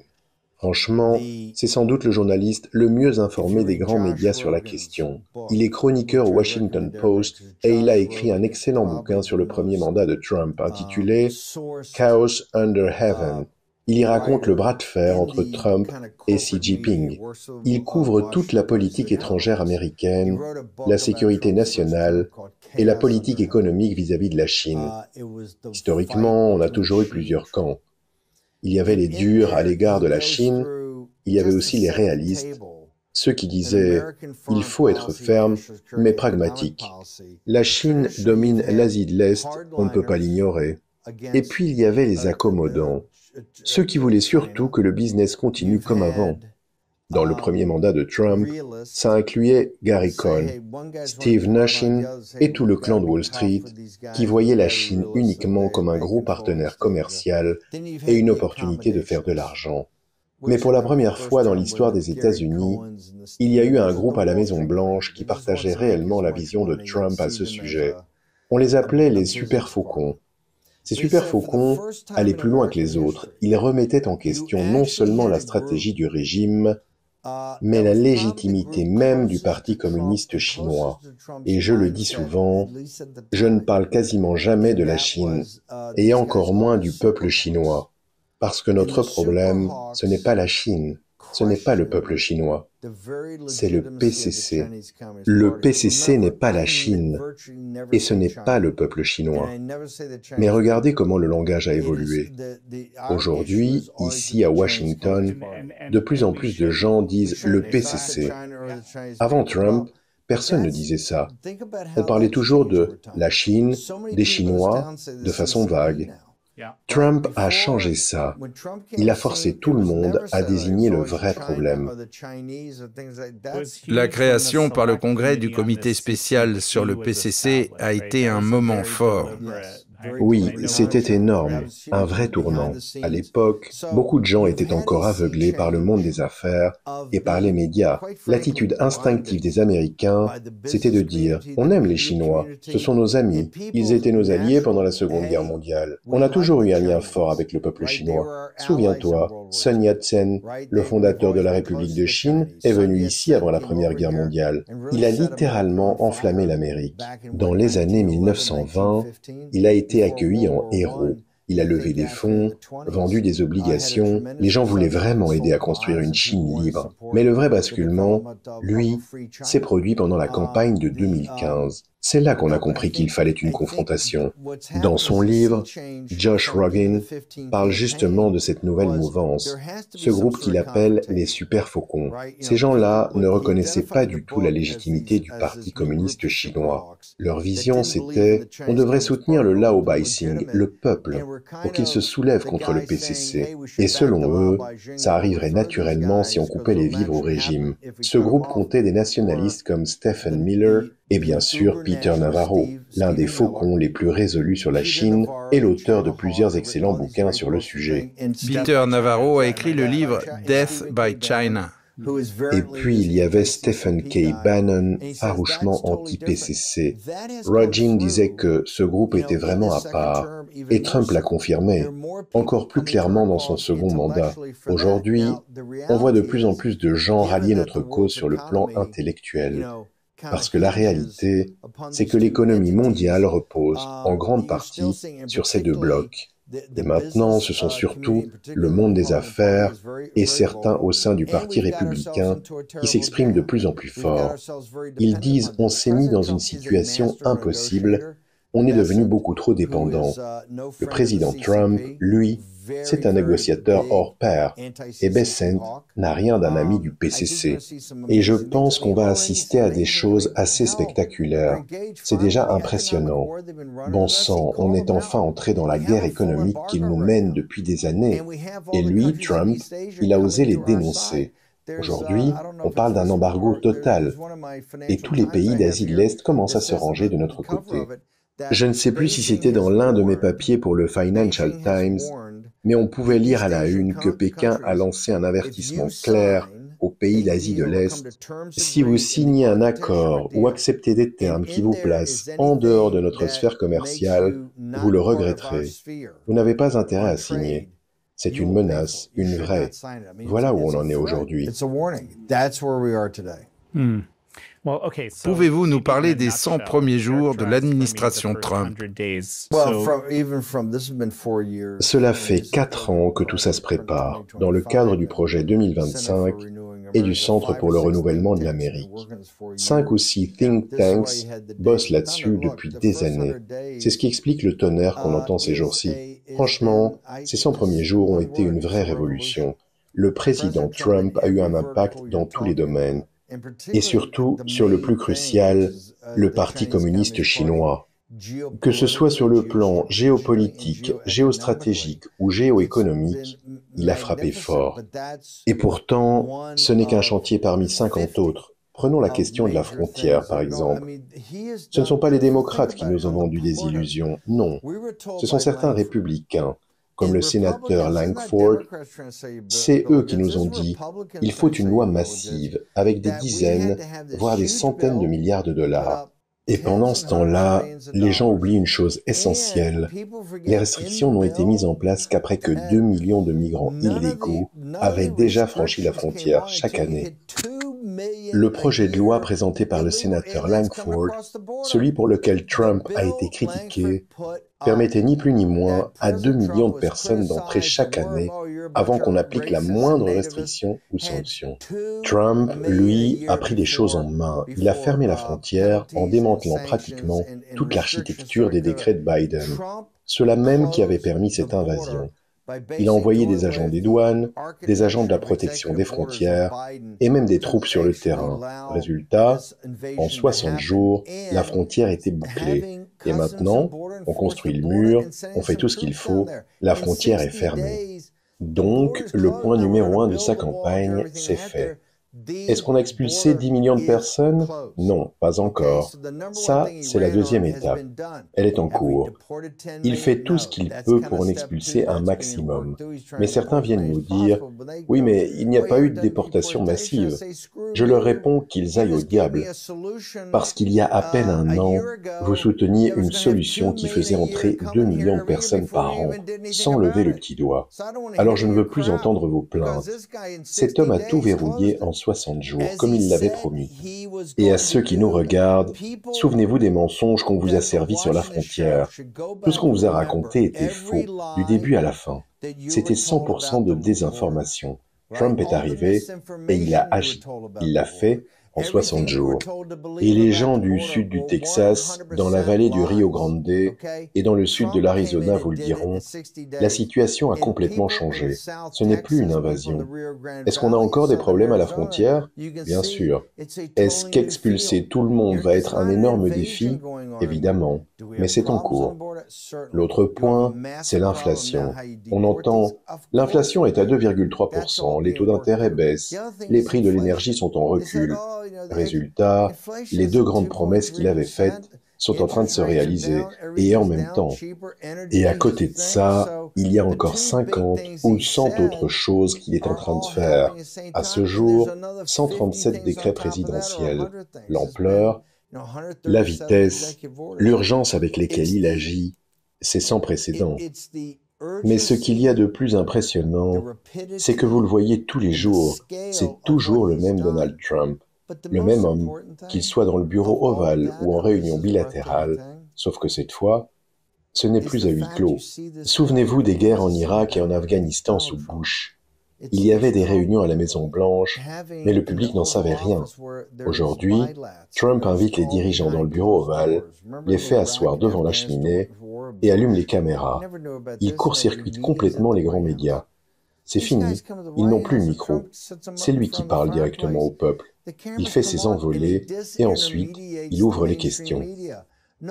S1: Franchement, c'est sans doute le journaliste le mieux informé des grands médias sur la question. Il est chroniqueur au Washington Post et il a écrit un excellent bouquin sur le premier mandat de Trump intitulé « Chaos Under Heaven ». Il y raconte le bras de fer entre Trump et Xi Jinping. Il couvre toute la politique étrangère américaine, la sécurité nationale et la politique économique vis-à-vis de la Chine. Historiquement, on a toujours eu plusieurs camps. Il y avait les durs à l'égard de la Chine, il y avait aussi les réalistes, ceux qui disaient « il faut être ferme, mais pragmatique ». La Chine domine l'Asie de l'Est, on ne peut pas l'ignorer. Et puis il y avait les accommodants, ceux qui voulaient surtout que le business continue comme avant. Dans le premier mandat de Trump, ça incluait Gary Cohn, Steve Mnuchin et tout le clan de Wall Street qui voyaient la Chine uniquement comme un gros partenaire commercial et une opportunité de faire de l'argent. Mais pour la première fois dans l'histoire des États-Unis, il y a eu un groupe à la Maison-Blanche qui partageait réellement la vision de Trump à ce sujet. On les appelait les super faucons. Ces super faucons allaient plus loin que les autres. Ils remettaient en question non seulement la stratégie du régime, mais la légitimité même du Parti communiste chinois. Et je le dis souvent, je ne parle quasiment jamais de la Chine, et encore moins du peuple chinois. Parce que notre problème, ce n'est pas la Chine, ce n'est pas le peuple chinois, c'est le PCC. Le PCC n'est pas la Chine, et ce n'est pas le peuple chinois. Mais regardez comment le langage a évolué. Aujourd'hui, ici à Washington, de plus en plus de gens disent le PCC. Avant Trump, personne ne disait ça. On parlait toujours de la Chine, des Chinois, de façon vague. Trump a changé ça. Il a forcé tout le monde à désigner le vrai problème.
S2: La création par le Congrès du comité spécial sur le PCC a été un moment fort.
S1: Oui, c'était énorme, un vrai tournant. À l'époque, beaucoup de gens étaient encore aveuglés par le monde des affaires et par les médias. L'attitude instinctive des Américains, c'était de dire « on aime les Chinois, ce sont nos amis, ils étaient nos alliés pendant la Seconde Guerre mondiale. On a toujours eu un lien fort avec le peuple chinois. Souviens-toi, Sun Yat-sen, le fondateur de la République de Chine, est venu ici avant la Première Guerre mondiale. Il a littéralement enflammé l'Amérique. Dans les années 1920, il a été accueilli en héros. Il a levé des fonds, vendu des obligations. Les gens voulaient vraiment aider à construire une Chine libre. Mais le vrai basculement, lui, s'est produit pendant la campagne de 2015. C'est là qu'on a compris qu'il fallait une confrontation. Dans son livre, Josh Rogin parle justement de cette nouvelle mouvance, ce groupe qu'il appelle les super faucons. Ces gens-là ne reconnaissaient pas du tout la légitimité du Parti communiste chinois. Leur vision, c'était « on devrait soutenir le Lao Baixing, le peuple, pour qu'il se soulève contre le PCC. Et selon eux, ça arriverait naturellement si on coupait les vivres au régime. » Ce groupe comptait des nationalistes comme Stephen Miller, et bien sûr Peter Navarro, l'un des faucons les plus résolus sur la Chine et l'auteur de plusieurs excellents bouquins sur le sujet.
S2: Peter Navarro a écrit le livre « Death by China ».
S1: Et puis il y avait Stephen K. Bannon, farouchement anti-PCC. Rogin disait que ce groupe était vraiment à part, et Trump l'a confirmé, encore plus clairement dans son second mandat. Aujourd'hui, on voit de plus en plus de gens rallier notre cause sur le plan intellectuel. Parce que la réalité, c'est que l'économie mondiale repose en grande partie sur ces deux blocs. Et maintenant, ce sont surtout le monde des affaires et certains au sein du Parti républicain qui s'expriment de plus en plus fort. Ils disent « on s'est mis dans une situation impossible, on est devenu beaucoup trop dépendant ». Le président Trump, lui, c'est un négociateur hors pair, et Bessent n'a rien d'un ami du PCC. Et je pense qu'on va assister à des choses assez spectaculaires. C'est déjà impressionnant. Bon sang, on est enfin entré dans la guerre économique qu'ils nous mènent depuis des années. Et lui, Trump, il a osé les dénoncer. Aujourd'hui, on parle d'un embargo total. Et tous les pays d'Asie de l'Est commencent à se ranger de notre côté. Je ne sais plus si c'était dans l'un de mes papiers pour le Financial Times, mais on pouvait lire à la une que Pékin a lancé un avertissement clair aux pays d'Asie de l'Est. Si vous signez un accord ou acceptez des termes qui vous placent en dehors de notre sphère commerciale, vous le regretterez. Vous n'avez pas intérêt à signer. C'est une menace, une vraie. Voilà où on en est aujourd'hui.
S2: Pouvez-vous nous parler des 100 premiers jours de l'administration Trump?
S1: Cela fait 4 ans que tout ça se prépare, dans le cadre du projet 2025 et du Centre pour le renouvellement de l'Amérique. 5 ou 6 think tanks bossent là-dessus depuis des années. C'est ce qui explique le tonnerre qu'on entend ces jours-ci. Franchement, ces 100 premiers jours ont été une vraie révolution. Le président Trump a eu un impact dans tous les domaines. Et surtout, sur le plus crucial, le Parti communiste chinois. Que ce soit sur le plan géopolitique, géostratégique ou géoéconomique, il a frappé fort. Et pourtant, ce n'est qu'un chantier parmi 50 autres. Prenons la question de la frontière, par exemple. Ce ne sont pas les démocrates qui nous ont vendu des illusions, non. Ce sont certains républicains, comme le sénateur Lankford. C'est eux qui nous ont dit « Il faut une loi massive, avec des dizaines, voire des centaines de milliards de dollars ». Et pendant ce temps-là, les gens oublient une chose essentielle. Les restrictions n'ont été mises en place qu'après que 2 millions de migrants illégaux avaient déjà franchi la frontière chaque année. Le projet de loi présenté par le sénateur Lankford, celui pour lequel Trump a été critiqué, permettait ni plus ni moins à 2 millions de personnes d'entrer chaque année avant qu'on applique la moindre restriction ou sanction. Trump, lui, a pris les choses en main. Il a fermé la frontière en démantelant pratiquement toute l'architecture des décrets de Biden, ceux-là même qui avaient permis cette invasion. Il a envoyé des agents des douanes, des agents de la protection des frontières et même des troupes sur le terrain. Résultat, en 60 jours, la frontière était bouclée. Et maintenant, on construit le mur, on fait tout ce qu'il faut, la frontière est fermée. Donc, le point numéro 1 de sa campagne, c'est fait. Est-ce qu'on a expulsé 10 millions de personnes? Non, pas encore. Ça, c'est la deuxième étape. Elle est en cours. Il fait tout ce qu'il peut pour en expulser un maximum. Mais certains viennent nous dire « Oui, mais il n'y a pas eu de déportation massive ». Je leur réponds qu'ils aillent au diable. Parce qu'il y a à peine un an, vous souteniez une solution qui faisait entrer 2 millions de personnes par an, sans lever le petit doigt. Alors je ne veux plus entendre vos plaintes. Cet homme a tout verrouillé en 60 jours, comme il l'avait promis. Et à ceux qui nous regardent, souvenez-vous des mensonges qu'on vous a servis sur la frontière. Tout ce qu'on vous a raconté était faux, du début à la fin. C'était 100% de désinformation. Trump est arrivé et il a agi. Il l'a fait en 60 jours. Et les gens du sud du Texas, dans la vallée du Rio Grande et dans le sud de l'Arizona vous le diront, la situation a complètement changé. Ce n'est plus une invasion. Est-ce qu'on a encore des problèmes à la frontière? Bien sûr. Est-ce qu'expulser tout le monde va être un énorme défi? Évidemment. Mais c'est en cours. L'autre point, c'est l'inflation. On entend « l'inflation est à 2,3%, les taux d'intérêt baissent, les prix de l'énergie sont en recul ». Résultat, les 2 grandes promesses qu'il avait faites sont en train de se réaliser, et en même temps. Et à côté de ça, il y a encore 50 ou 100 autres choses qu'il est en train de faire. À ce jour, 137 décrets présidentiels. L'ampleur, la vitesse, l'urgence avec lesquelles il agit, c'est sans précédent. Mais ce qu'il y a de plus impressionnant, c'est que vous le voyez tous les jours, c'est toujours le même Donald Trump. Le même homme, qu'il soit dans le bureau ovale ou en réunion bilatérale, sauf que cette fois, ce n'est plus à huis clos. Souvenez-vous des guerres en Irak et en Afghanistan sous Bush. Il y avait des réunions à la Maison-Blanche, mais le public n'en savait rien. Aujourd'hui, Trump invite les dirigeants dans le bureau ovale, les fait asseoir devant la cheminée et allume les caméras. Il court-circuite complètement les grands médias. C'est fini, ils n'ont plus le micro. C'est lui qui parle directement au peuple. Il fait ses envolées et ensuite, il ouvre les questions.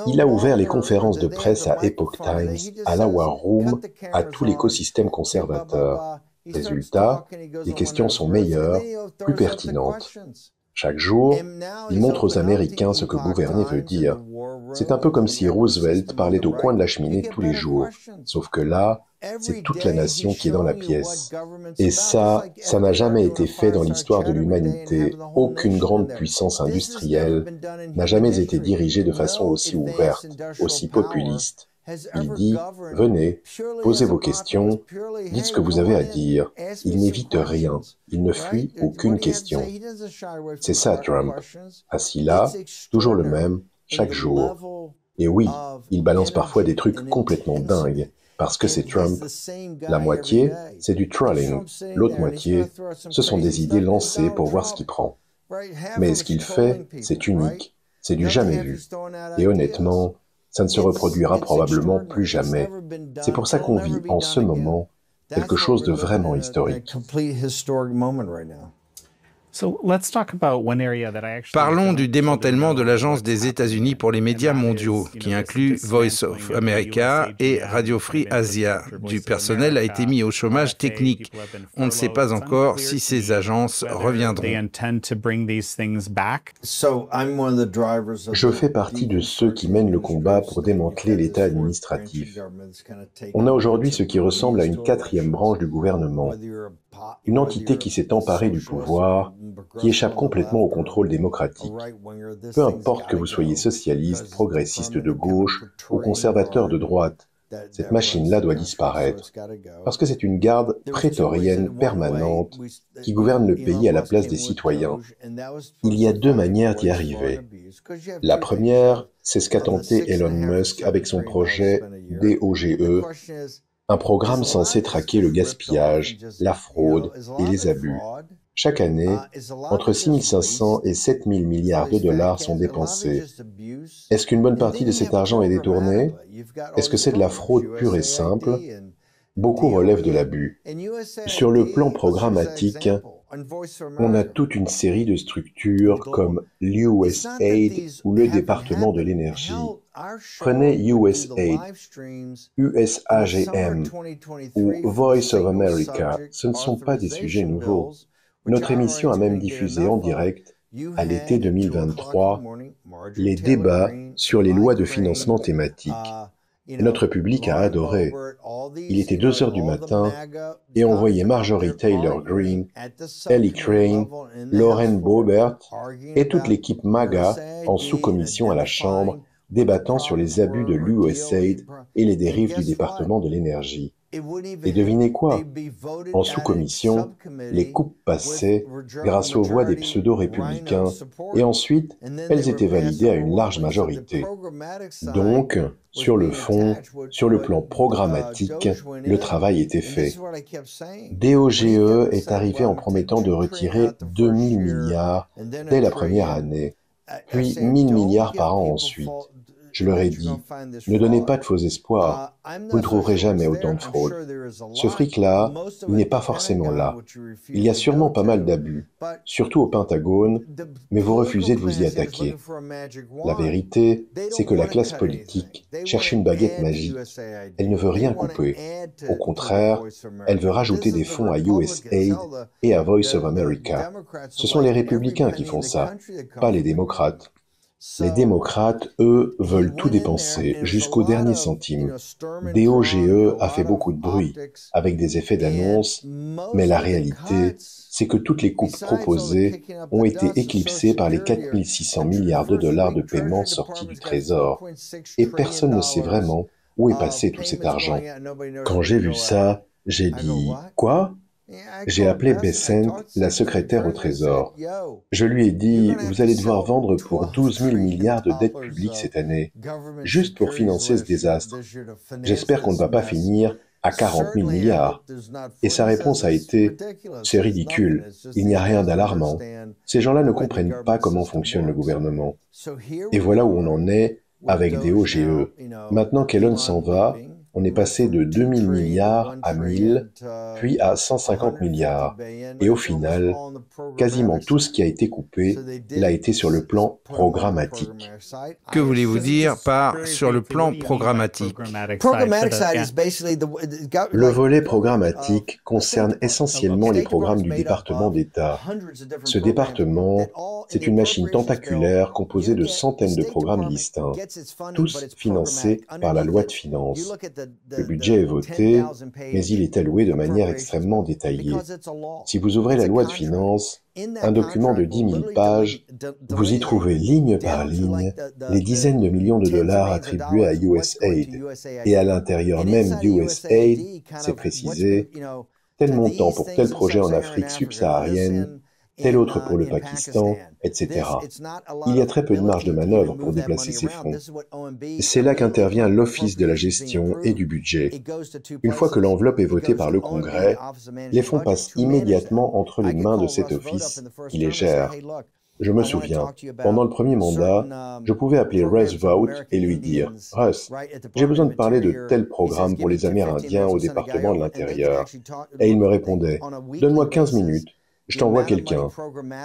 S1: Il a ouvert les conférences de presse à Epoch Times, à la War Room, à tout l'écosystème conservateur. Résultat, les questions sont meilleures, plus pertinentes. Chaque jour, il montre aux Américains ce que gouverner veut dire. C'est un peu comme si Roosevelt parlait au coin de la cheminée tous les jours. Sauf que là, c'est toute la nation qui est dans la pièce. Et ça n'a jamais été fait dans l'histoire de l'humanité. Aucune grande puissance industrielle n'a jamais été dirigée de façon aussi ouverte, aussi populiste. Il dit « Venez, posez vos questions, dites ce que vous avez à dire. » Il n'évite rien, il ne fuit aucune question. C'est ça Trump, assis là, toujours le même, chaque jour. Et oui, il balance parfois des trucs complètement dingues, parce que c'est Trump. La moitié, c'est du trolling, l'autre moitié, ce sont des idées lancées pour voir ce qu'il prend. Mais ce qu'il fait, c'est unique, c'est du jamais vu. Et honnêtement, ça ne se reproduira probablement plus jamais. C'est pour ça qu'on vit en ce moment quelque chose de vraiment historique.
S2: Parlons du démantèlement de l'Agence des États-Unis pour les médias mondiaux, qui inclut Voice of America et Radio Free Asia. Du personnel a été mis au chômage technique. On ne sait pas encore si ces agences reviendront.
S1: Je fais partie de ceux qui mènent le combat pour démanteler l'État administratif. On a aujourd'hui ce qui ressemble à une quatrième branche du gouvernement, une entité qui s'est emparée du pouvoir, qui échappe complètement au contrôle démocratique. Peu importe que vous soyez socialiste, progressiste de gauche ou conservateur de droite, cette machine-là doit disparaître, parce que c'est une garde prétorienne permanente qui gouverne le pays à la place des citoyens. Il y a deux manières d'y arriver. La première, c'est ce qu'a tenté Elon Musk avec son projet DOGE, un programme censé traquer le gaspillage, la fraude et les abus. Chaque année, entre 6 500 et 7 000 milliards de dollars sont dépensés. Est-ce qu'une bonne partie de cet argent est détournée? Est-ce que c'est de la fraude pure et simple? Beaucoup relèvent de l'abus. Sur le plan programmatique, on a toute une série de structures comme l'USAID ou le département de l'énergie. Prenez USAID, USAGM ou Voice of America, ce ne sont pas des sujets nouveaux. Notre émission a même diffusé en direct, à l'été 2023, les débats sur les lois de financement thématiques. Notre public a adoré. Il était 2 heures du matin et on voyait Marjorie Taylor Greene, Ellie Crane, Lauren Boebert et toute l'équipe MAGA en sous-commission à la Chambre, débattant sur les abus de l'USAID et les dérives du département de l'énergie. Et devinez quoi? En sous-commission, les coupes passaient grâce aux voix des pseudo-républicains et ensuite, elles étaient validées à une large majorité. Donc, sur le fond, sur le plan programmatique, le travail était fait. DOGE est arrivé en promettant de retirer 2000 milliards dès la première année, puis 1000 milliards par an ensuite. Je leur ai dit, ne donnez pas de faux espoirs, vous ne trouverez jamais autant de fraude. Ce fric-là, il n'est pas forcément là. Il y a sûrement pas mal d'abus, surtout au Pentagone, mais vous refusez de vous y attaquer. La vérité, c'est que la classe politique cherche une baguette magique. Elle ne veut rien couper. Au contraire, elle veut rajouter des fonds à USAID et à Voice of America. Ce sont les républicains qui font ça, pas les démocrates. Les démocrates, eux, veulent tout dépenser jusqu'au dernier centime. DOGE a fait beaucoup de bruit, avec des effets d'annonce, mais la réalité, c'est que toutes les coupes proposées ont été éclipsées par les 4 600 milliards de dollars de paiements sortis du Trésor. Et personne ne sait vraiment où est passé tout cet argent. Quand j'ai vu ça, j'ai dit « Quoi ?» J'ai appelé Bessent, la secrétaire au Trésor. Je lui ai dit, vous allez devoir vendre pour 12 000 milliards de dettes publiques cette année, juste pour financer ce désastre. J'espère qu'on ne va pas finir à 40 000 milliards. Et sa réponse a été, c'est ridicule, il n'y a rien d'alarmant. Ces gens-là ne comprennent pas comment fonctionne le gouvernement. Et voilà où on en est avec DOGE. Maintenant qu'Elon s'en va, on est passé de 2000 milliards à 1000, puis à 150 milliards. Et au final, quasiment tout ce qui a été coupé l'a été sur le plan programmatique.
S2: Que voulez-vous dire par sur le plan programmatique?
S1: Le volet programmatique concerne essentiellement les programmes du département d'État. Ce département, c'est une machine tentaculaire composée de centaines de programmes distincts, tous financés par la loi de finances. Le budget est voté, mais il est alloué de manière extrêmement détaillée. Si vous ouvrez la loi de finances, un document de 10 000 pages, vous y trouvez ligne par ligne les dizaines de millions de dollars attribués à USAID. Et à l'intérieur même d'USAID, c'est précisé tel montant pour tel projet en Afrique subsaharienne, tel autre pour le Pakistan, etc. Il y a très peu de marge de manœuvre pour déplacer ces fonds. C'est là qu'intervient l'Office de la gestion et du budget. Une fois que l'enveloppe est votée par le Congrès, les fonds passent immédiatement entre les mains de cet office qui les gère. Je me souviens, pendant le premier mandat, je pouvais appeler Russ Vought et lui dire « Russ, j'ai besoin de parler de tel programme pour les Amérindiens au département de l'Intérieur. » Et il me répondait « Donne-moi 15 minutes. Je t'envoie quelqu'un. »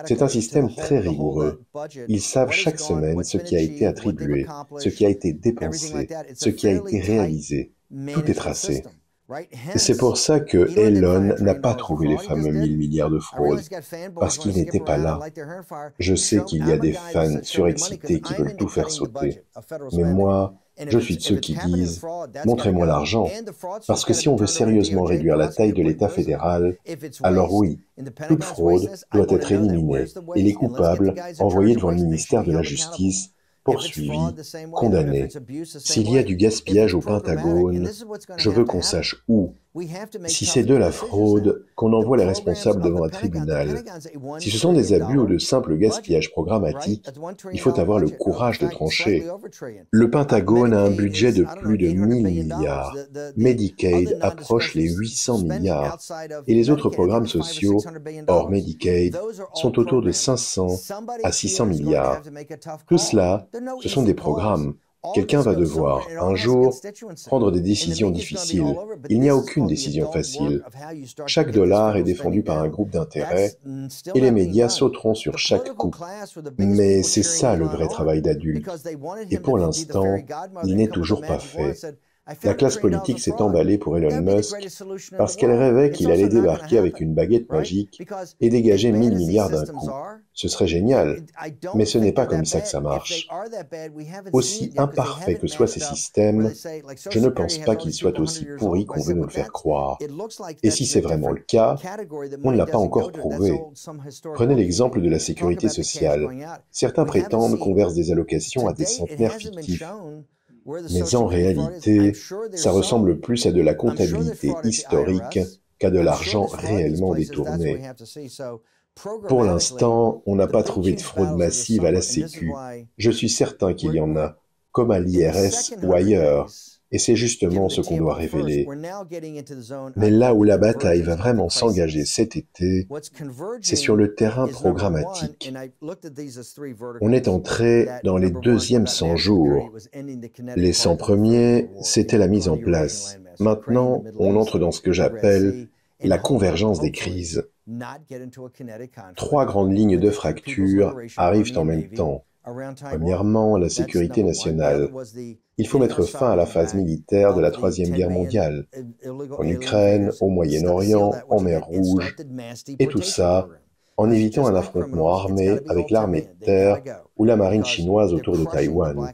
S1: C'est un système très rigoureux. Ils savent chaque semaine ce qui a été attribué, ce qui a été dépensé, ce qui a été réalisé. Tout est tracé. Et c'est pour ça que Elon n'a pas trouvé les fameux 1000 milliards de fraude, parce qu'il n'était pas là. Je sais qu'il y a des fans surexcités qui veulent tout faire sauter. Mais moi, je suis de ceux qui disent « Montrez-moi l'argent », parce que si on veut sérieusement réduire la taille de l'État fédéral, alors oui, toute fraude doit être éliminée et les coupables envoyés devant le ministère de la Justice, poursuivis, condamnés. S'il y a du gaspillage au Pentagone, je veux qu'on sache où. Si c'est de la fraude, qu'on envoie les responsables devant un tribunal. Si ce sont des abus ou de simples gaspillages programmatiques, il faut avoir le courage de trancher. Le Pentagone a un budget de plus de 1000 milliards. Medicaid approche les 800 milliards. Et les autres programmes sociaux, hors Medicaid, sont autour de 500 à 600 milliards. Tout cela, ce sont des programmes. Quelqu'un va devoir, un jour, prendre des décisions difficiles. Il n'y a aucune décision facile. Chaque dollar est défendu par un groupe d'intérêt et les médias sauteront sur chaque coup. Mais c'est ça le vrai travail d'adulte. Et pour l'instant, il n'est toujours pas fait. La classe politique s'est emballée pour Elon Musk parce qu'elle rêvait qu'il allait débarquer avec une baguette magique et dégager 1000 milliards d'un coup. Ce serait génial, mais ce n'est pas comme ça que ça marche. Aussi imparfaits que soient ces systèmes, je ne pense pas qu'ils soient aussi pourris qu'on veut nous le faire croire. Et si c'est vraiment le cas, on ne l'a pas encore prouvé. Prenez l'exemple de la sécurité sociale. Certains prétendent qu'on verse des allocations à des centenaires fictifs. Mais en réalité, ça ressemble plus à de la comptabilité historique qu'à de l'argent réellement détourné. Pour l'instant, on n'a pas trouvé de fraude massive à la Sécu. Je suis certain qu'il y en a, comme à l'IRS ou ailleurs. Et c'est justement ce qu'on doit révéler. Mais là où la bataille va vraiment s'engager cet été, c'est sur le terrain programmatique. On est entré dans les deuxièmes 100 jours. Les 100 premiers, c'était la mise en place. Maintenant, on entre dans ce que j'appelle la convergence des crises. 3 grandes lignes de fracture arrivent en même temps. Premièrement, la sécurité nationale. Il faut mettre fin à la phase militaire de la Troisième Guerre mondiale, en Ukraine, au Moyen-Orient, en mer Rouge, et tout ça en évitant un affrontement armé avec l'armée de terre ou la marine chinoise autour de Taïwan.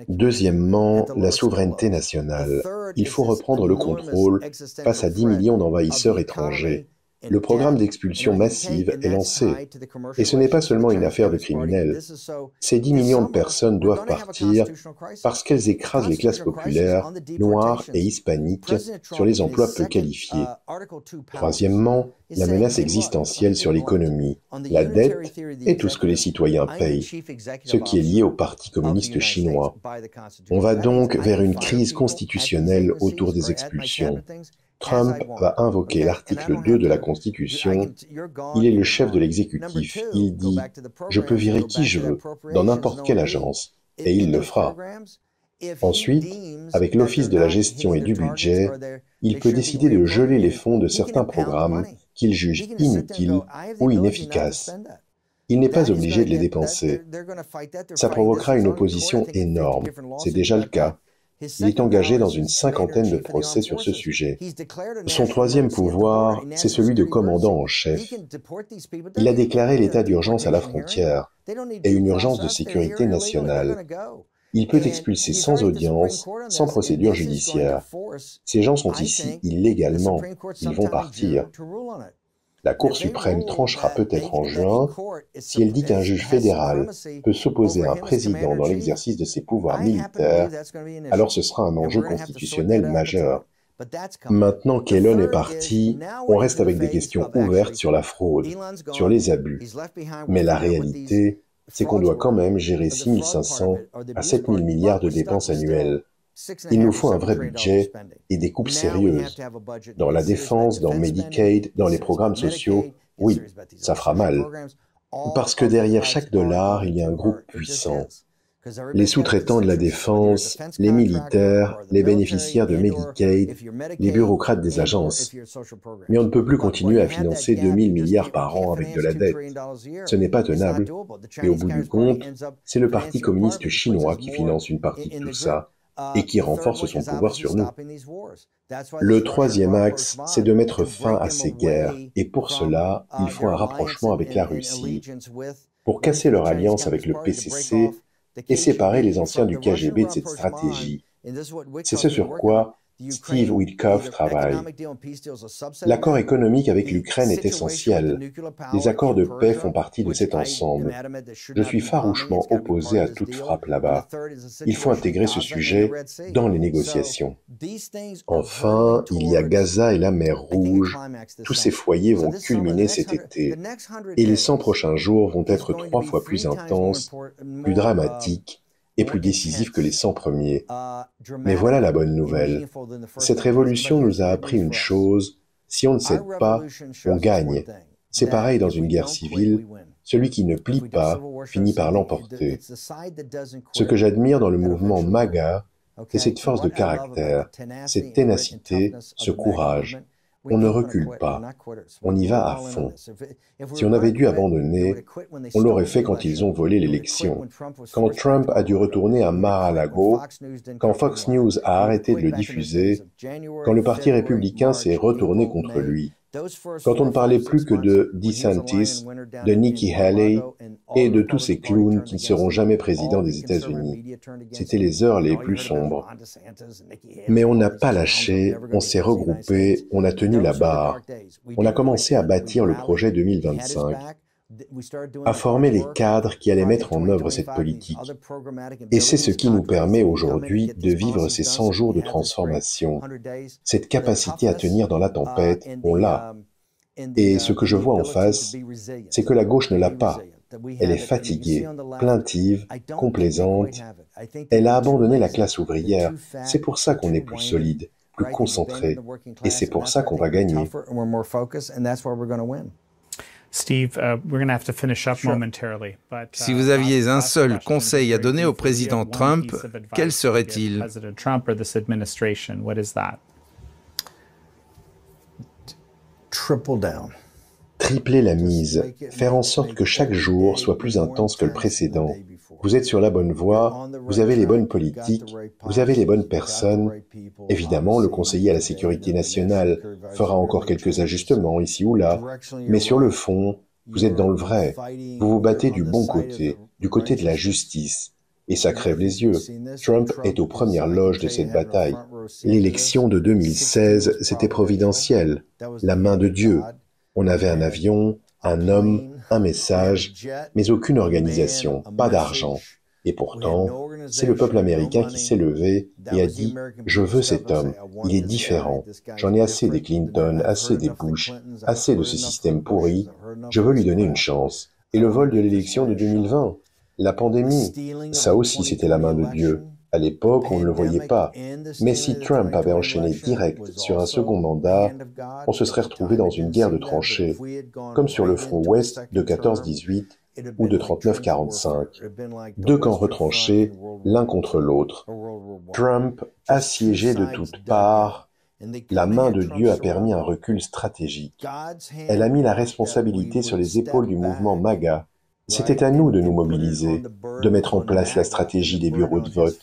S1: Deuxièmement, la souveraineté nationale. Il faut reprendre le contrôle face à 10 millions d'envahisseurs étrangers. Le programme d'expulsion massive est lancé. Et ce n'est pas seulement une affaire de criminels. Ces 10 millions de personnes doivent partir parce qu'elles écrasent les classes populaires, noires et hispaniques, sur les emplois peu qualifiés. Troisièmement, la menace existentielle sur l'économie, la dette et tout ce que les citoyens payent, ce qui est lié au Parti communiste chinois. On va donc vers une crise constitutionnelle autour des expulsions. Trump va invoquer l'article 2 de la Constitution. Il est le chef de l'exécutif. Il dit « Je peux virer qui je veux, dans n'importe quelle agence. » Et il le fera. Ensuite, avec l'Office de la gestion et du budget, il peut décider de geler les fonds de certains programmes qu'il juge inutiles ou inefficaces. Il n'est pas obligé de les dépenser. Ça provoquera une opposition énorme. C'est déjà le cas. Il est engagé dans une 50aine de procès sur ce sujet. Son troisième pouvoir, c'est celui de commandant en chef. Il a déclaré l'état d'urgence à la frontière et une urgence de sécurité nationale. Il peut expulser sans audience, sans procédure judiciaire. Ces gens sont ici illégalement. Ils vont partir. La Cour suprême tranchera peut-être en juin si elle dit qu'un juge fédéral peut s'opposer à un président dans l'exercice de ses pouvoirs militaires, alors ce sera un enjeu constitutionnel majeur. Maintenant qu'Elon est parti, on reste avec des questions ouvertes sur la fraude, sur les abus. Mais la réalité, c'est qu'on doit quand même gérer 6 500 à 7 000 milliards de dépenses annuelles. Il nous faut un vrai budget et des coupes sérieuses. Dans la défense, dans Medicaid, dans les programmes sociaux, oui, ça fera mal. Parce que derrière chaque dollar, il y a un groupe puissant. Les sous-traitants de la défense, les militaires, les bénéficiaires de Medicaid, les bureaucrates des agences. Mais on ne peut plus continuer à financer 2 000 milliards par an avec de la dette. Ce n'est pas tenable. Et au bout du compte, c'est le Parti communiste chinois qui finance une partie de tout ça et qui renforce son pouvoir sur nous. Le troisième axe, c'est de mettre fin à ces guerres. Et pour cela, il faut un rapprochement avec la Russie pour casser leur alliance avec le PCC et séparer les anciens du KGB de cette stratégie. C'est ce sur quoi Steve Witkoff travaille. L'accord économique avec l'Ukraine est essentiel. Les accords de paix font partie de cet ensemble. Je suis farouchement opposé à toute frappe là-bas. Il faut intégrer ce sujet dans les négociations. Enfin, il y a Gaza et la mer Rouge. Tous ces foyers vont culminer cet été. Et les 100 prochains jours vont être 3 fois plus intenses, plus dramatiques, et plus décisif que les 100 premiers. Mais voilà la bonne nouvelle. Cette révolution nous a appris une chose, si on ne cède pas, on gagne. C'est pareil dans une guerre civile, celui qui ne plie pas finit par l'emporter. Ce que j'admire dans le mouvement MAGA, c'est cette force de caractère, cette ténacité, ce courage. On ne recule pas, on y va à fond. Si on avait dû abandonner, on l'aurait fait quand ils ont volé l'élection, quand Trump a dû retourner à Mar-a-Lago, quand Fox News a arrêté de le diffuser, quand le Parti républicain s'est retourné contre lui, quand on ne parlait plus que de DeSantis, de Nikki Haley et de tous ces clowns qui ne seront jamais présidents des États-Unis. C'était les heures les plus sombres. Mais on n'a pas lâché, on s'est regroupé, on a tenu la barre. On a commencé à bâtir le projet 2025, à former les cadres qui allaient mettre en œuvre cette politique. Et c'est ce qui nous permet aujourd'hui de vivre ces 100 jours de transformation. Cette capacité à tenir dans la tempête, on l'a. Et ce que je vois en face, c'est que la gauche ne l'a pas. Elle est fatiguée, plaintive, complaisante. Elle a abandonné la classe ouvrière. C'est pour ça qu'on est plus solide, plus concentré. Et c'est pour ça qu'on va gagner.
S3: Steve, we're going to have to finish up momentarily. But,
S2: si vous aviez un seul conseil à donner au président Trump, quel serait-il?
S3: President Trump or this administration, what is that?
S4: Triple down.
S1: Tripler la mise, faire en sorte que chaque jour soit plus intense que le précédent. Vous êtes sur la bonne voie, vous avez les bonnes politiques, vous avez les bonnes personnes. Évidemment, le conseiller à la sécurité nationale fera encore quelques ajustements ici ou là, mais sur le fond, vous êtes dans le vrai. Vous vous battez du bon côté, du côté de la justice. Et ça crève les yeux. Trump est aux premières loges de cette bataille. L'élection de 2016, c'était providentiel, la main de Dieu. On avait un avion, un homme, un message, mais aucune organisation, pas d'argent. Et pourtant, c'est le peuple américain qui s'est levé et a dit « Je veux cet homme, il est différent. J'en ai assez des Clinton, assez des Bush, assez de ce système pourri. Je veux lui donner une chance. » Et le vol de l'élection de 2020, la pandémie, ça aussi c'était la main de Dieu. À l'époque, on ne le voyait pas. Mais si Trump avait enchaîné direct sur un second mandat, on se serait retrouvé dans une guerre de tranchées, comme sur le front ouest de 14-18 ou de 39-45. Deux camps retranchés, l'un contre l'autre. Trump, assiégé de toutes parts, la main de Dieu a permis un recul stratégique. Elle a mis la responsabilité sur les épaules du mouvement MAGA. C'était à nous de nous mobiliser, de mettre en place la stratégie des bureaux de vote,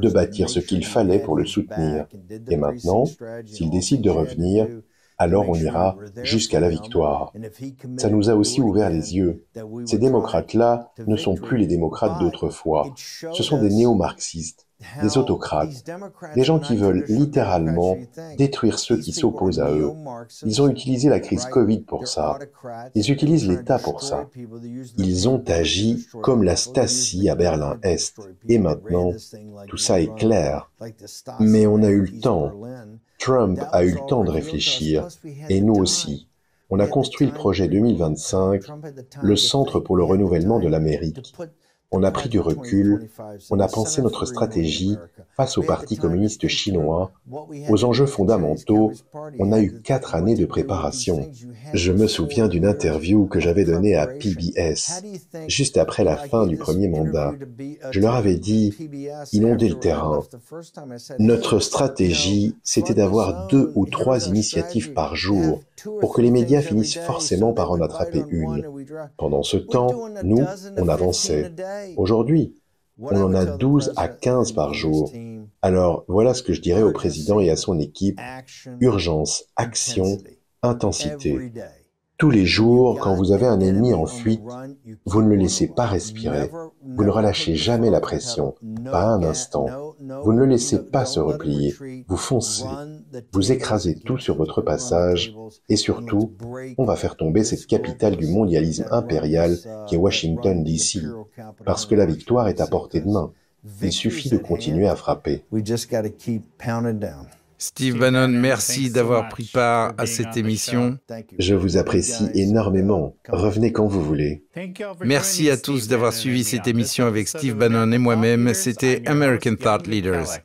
S1: de bâtir ce qu'il fallait pour le soutenir. Et maintenant, s'il décide de revenir, alors on ira jusqu'à la victoire. Ça nous a aussi ouvert les yeux. Ces démocrates-là ne sont plus les démocrates d'autrefois. Ce sont des néo-marxistes, des autocrates, des gens qui veulent littéralement détruire ceux qui s'opposent à eux. Ils ont utilisé la crise Covid pour ça. Ils utilisent l'État pour ça. Ils ont agi comme la Stasi à Berlin-Est. Et maintenant, tout ça est clair. Mais on a eu le temps. Trump a eu le temps de réfléchir, et nous aussi. On a construit le projet 2025, le Centre pour le renouvellement de l'Amérique. On a pris du recul, on a pensé notre stratégie face au Parti communiste chinois, aux enjeux fondamentaux. On a eu 4 années de préparation. Je me souviens d'une interview que j'avais donnée à PBS, juste après la fin du premier mandat. Je leur avais dit, inonder le terrain. Notre stratégie, c'était d'avoir 2 ou 3 initiatives par jour, pour que les médias finissent forcément par en attraper une. Pendant ce temps, nous, on avançait. Aujourd'hui, on en a 12 à 15 par jour. Alors, voilà ce que je dirais au président et à son équipe. Urgence, action, intensité. Tous les jours, quand vous avez un ennemi en fuite, vous ne le laissez pas respirer. Vous ne relâchez jamais la pression, pas un instant. Vous ne le laissez pas se replier. Vous foncez. Vous écrasez tout sur votre passage. Et surtout, on va faire tomber cette capitale du mondialisme impérial qui est Washington, D.C. Parce que la victoire est à portée de main. Il suffit de continuer à frapper.
S2: Steve Bannon, merci d'avoir pris part à cette émission.
S1: Je vous apprécie énormément. Revenez quand vous voulez.
S2: Merci à tous d'avoir suivi cette émission avec Steve Bannon et moi-même. C'était American Thought Leaders.